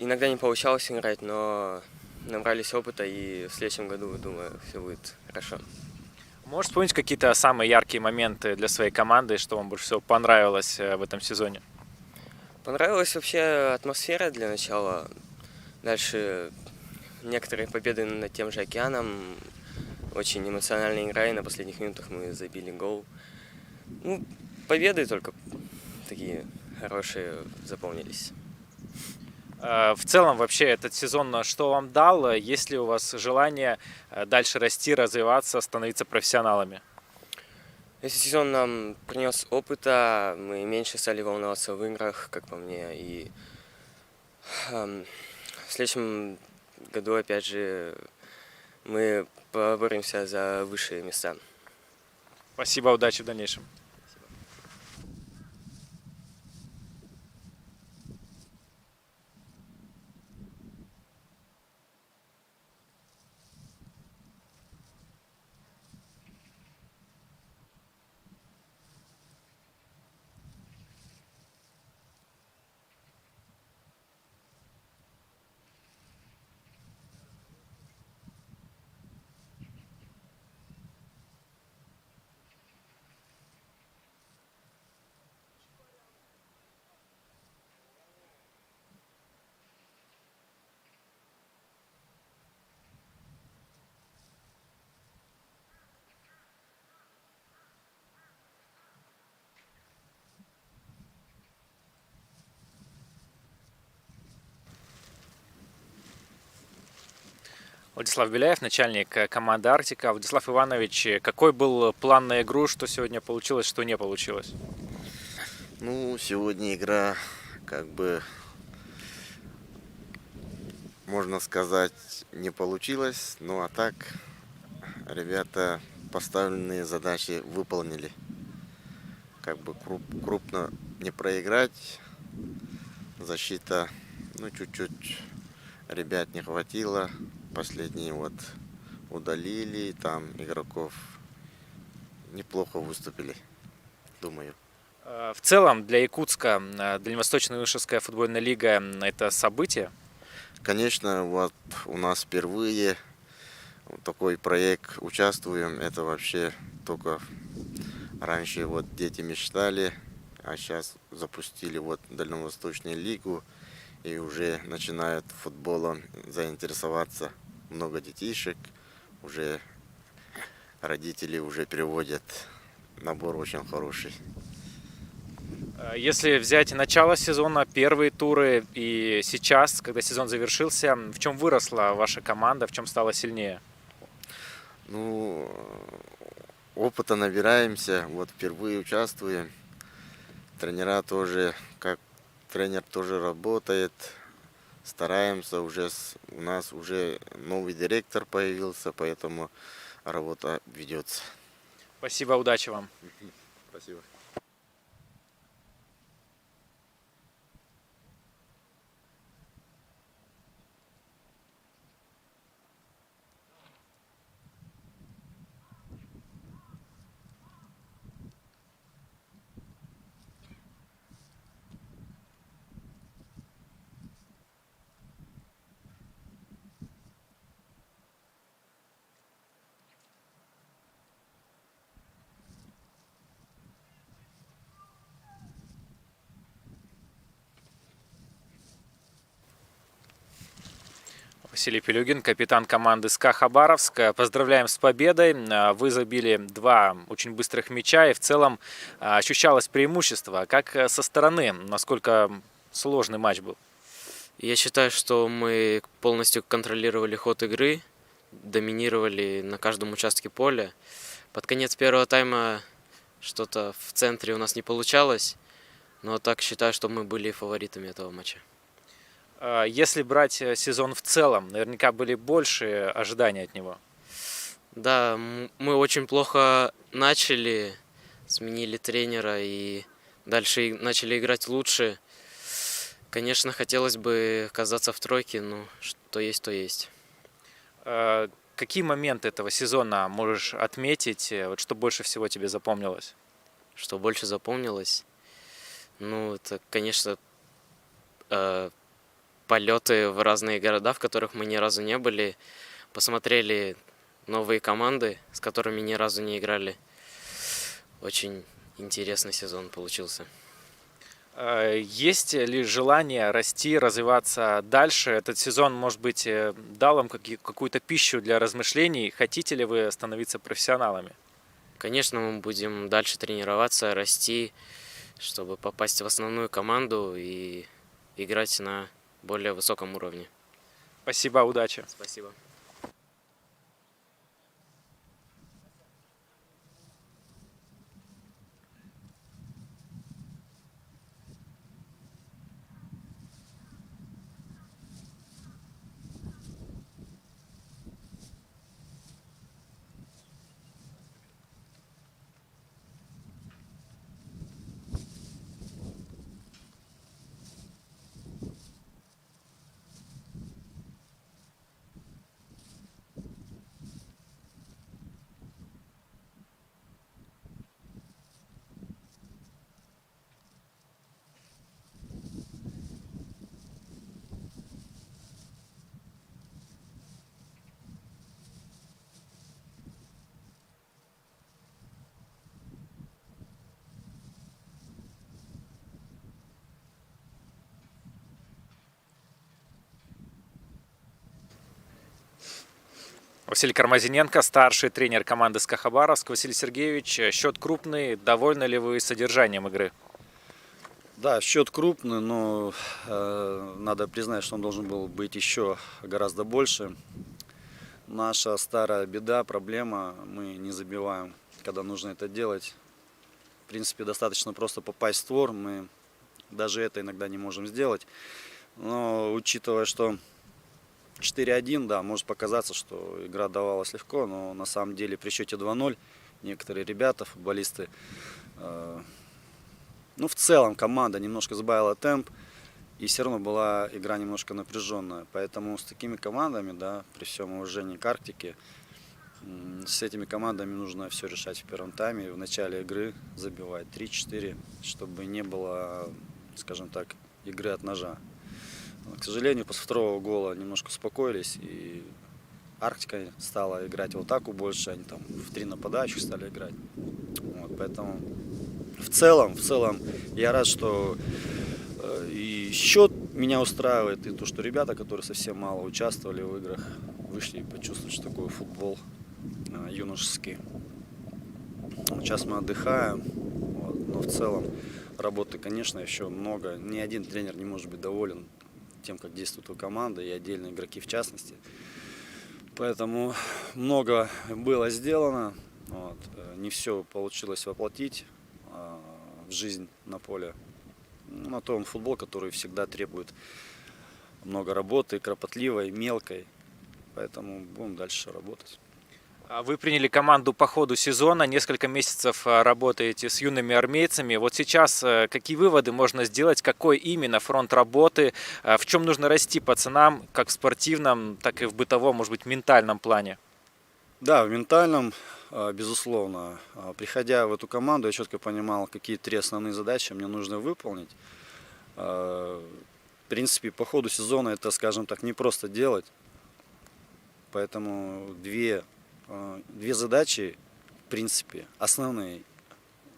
иногда не получалось играть, но набрались опыта, и в следующем году, думаю, все будет хорошо. Можешь вспомнить какие-то самые яркие моменты для своей команды, что вам больше всего понравилось в этом сезоне? Понравилась вообще атмосфера для начала. Дальше некоторые победы над тем же океаном. Очень эмоциональная игра, и на последних минутах мы забили гол. Ну, победы только такие хорошие запомнились. В целом, вообще, этот сезон что вам дал? Есть ли у вас желание дальше расти, развиваться, становиться профессионалами? Этот сезон нам принес опыта, мы меньше стали волноваться в играх, как по мне, и в следующем году, опять же, мы поборемся за высшие места. Спасибо, удачи в дальнейшем. Владислав Беляев, начальник команды «Арктика». Владислав Иванович, какой был план на игру, что сегодня получилось, что не получилось? Ну, сегодня игра, как бы, можно сказать, не получилась. Ну, а так, ребята поставленные задачи выполнили. Как бы крупно не проиграть. Защита, ну, чуть-чуть ребят не хватило. Последние вот удалили, там игроков неплохо выступили, думаю. В целом, для Якутска Дальневосточная юношеская футбольная лига – это событие. Конечно, вот у нас впервые вот такой проект участвуем. Это вообще только раньше вот дети мечтали, а сейчас запустили вот Дальневосточную лигу и уже начинают футболом заинтересоваться много детишек. Уже родители уже переводят, набор очень хороший. Если взять начало сезона, первые туры и сейчас, когда сезон завершился, в чем выросла ваша команда, в чем стала сильнее? Ну, опыта набираемся, вот впервые участвуем. Тренера тоже, как тренер тоже работает. Стараемся уже, у нас уже новый директор появился, поэтому работа ведется. Спасибо, удачи вам. Спасибо. Василий Пилюгин, капитан команды СКА Хабаровск. Поздравляем с победой. Вы забили 2 очень быстрых мяча, и в целом ощущалось преимущество. Как со стороны, насколько сложный матч был? Я считаю, что мы полностью контролировали ход игры, доминировали на каждом участке поля. Под конец первого тайма что-то в центре у нас не получалось, но так считаю, что мы были фаворитами этого матча. Если брать сезон в целом, наверняка были больше ожидания от него. Да, мы очень плохо начали, сменили тренера и дальше начали играть лучше. Конечно, хотелось бы оказаться в тройке, но что есть, то есть. Какие моменты этого сезона можешь отметить? Вот что больше всего тебе запомнилось? Что больше запомнилось? Ну, это, конечно, полеты в разные города, в которых мы ни разу не были. Посмотрели новые команды, с которыми ни разу не играли. Очень интересный сезон получился. Есть ли желание расти, развиваться дальше? Этот сезон, может быть, дал вам какую-то пищу для размышлений? Хотите ли вы становиться профессионалами? Конечно, мы будем дальше тренироваться, расти, чтобы попасть в основную команду и играть на более высоком уровне. Спасибо, удачи. Спасибо. Василий Кармазиненко, старший тренер команды СКА Хабаровск. Василий Сергеевич, счет крупный. Довольны ли вы содержанием игры? Да, счет крупный, но надо признать, что он должен был быть еще гораздо больше. Наша старая беда, проблема, мы не забиваем, когда нужно это делать. В принципе, достаточно просто попасть в створ, мы даже это иногда не можем сделать. Но учитывая, что 4-1, да, может показаться, что игра давалась легко, но на самом деле при счете 2-0 некоторые ребята, футболисты, ну в целом команда немножко сбавила темп, и все равно была игра немножко напряженная. Поэтому с такими командами, да, при всем уважении к Арктике, с этими командами нужно все решать в первом тайме, в начале игры забивать 3-4, чтобы не было, скажем так, игры от ножа. К сожалению, после второго гола немножко успокоились, и Арктика стала играть в атаку больше, они там в 3 нападающих стали играть. Вот, поэтому в целом я рад, что и счет меня устраивает, и то, что ребята, которые совсем мало участвовали в играх, вышли и почувствовали, что такое футбол юношеский. Сейчас мы отдыхаем, вот, но в целом работы, конечно, еще много. Ни один тренер не может быть доволен тем, как действует команда, и отдельные игроки в частности. Поэтому много было сделано. Вот. Не все получилось воплотить в жизнь на поле. На том футбол, который всегда требует много работы, кропотливой, мелкой. Поэтому будем дальше работать. Вы приняли команду по ходу сезона, несколько месяцев работаете с юными армейцами. Вот сейчас какие выводы можно сделать, какой именно фронт работы, в чем нужно расти пацанам, как в спортивном, так и в бытовом, может быть, ментальном плане? Да, в ментальном, безусловно. Приходя в эту команду, я четко понимал, какие 3 основные задачи мне нужно выполнить. В принципе, по ходу сезона это, скажем так, не просто делать. Поэтому две задачи, в принципе, основные,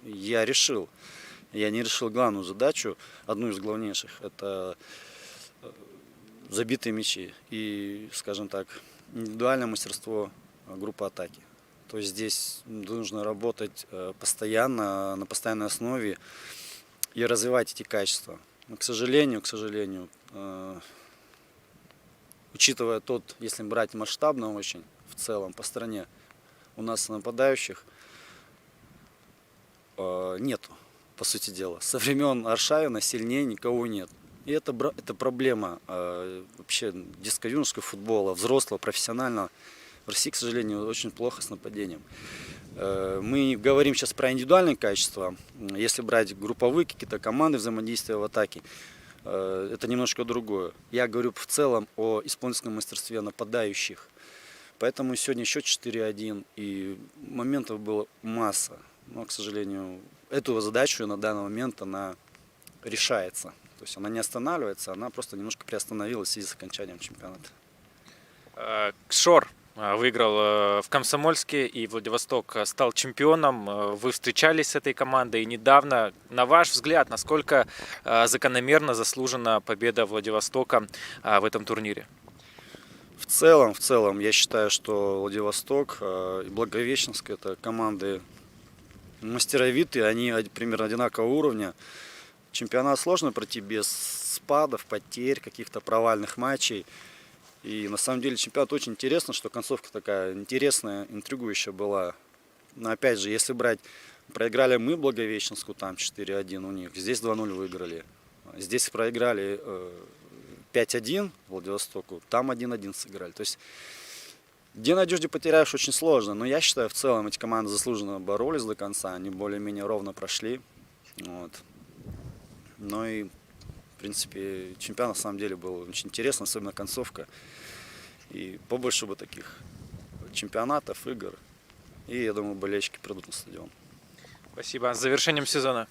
я решил. Я не решил главную задачу, одну из главнейших. Это забитые мячи и, скажем так, индивидуальное мастерство группы атаки. То есть здесь нужно работать постоянно, на постоянной основе и развивать эти качества. Но, к сожалению, учитывая тот, если брать масштабно очень, в целом по стране, у нас нападающих нету, по сути дела. Со времен Аршавина сильнее никого нет. И это проблема вообще детско-юношеского футбола, взрослого, профессионального. В России, к сожалению, очень плохо с нападением. Мы говорим сейчас про индивидуальные качества. Если брать групповые какие-то команды взаимодействия в атаке, это немножко другое. Я говорю в целом о исполнительском мастерстве нападающих. Поэтому сегодня счет 4-1, и моментов было масса. Но, к сожалению, эту задачу на данный момент она решается. То есть она не останавливается, она просто немножко приостановилась в связи с окончанием чемпионата. Кшор выиграл в Комсомольске, и Владивосток стал чемпионом. Вы встречались с этой командой недавно. На ваш взгляд, насколько закономерно заслужена победа Владивостока в этом турнире? В целом, я считаю, что Владивосток и Благовещенск — это команды мастеровитые, они примерно одинакового уровня. Чемпионат сложно пройти без спадов, потерь, каких-то провальных матчей. И на самом деле чемпионат очень интересно, что концовка такая интересная, интригующая была. Но опять же, если брать, проиграли мы Благовещенску, там 4-1 у них, здесь 2-0 выиграли. Здесь проиграли 5-1 Владивостоку, там 1-1 сыграли. То есть где найдешь, где потеряешь, очень сложно. Но я считаю, в целом эти команды заслуженно боролись до конца, они более-менее ровно прошли. Вот. Ну и, в принципе, чемпионат на самом деле был очень интересно, особенно концовка. И побольше бы таких чемпионатов, игр. И, я думаю, болельщики придут на стадион. Спасибо. С завершением сезона.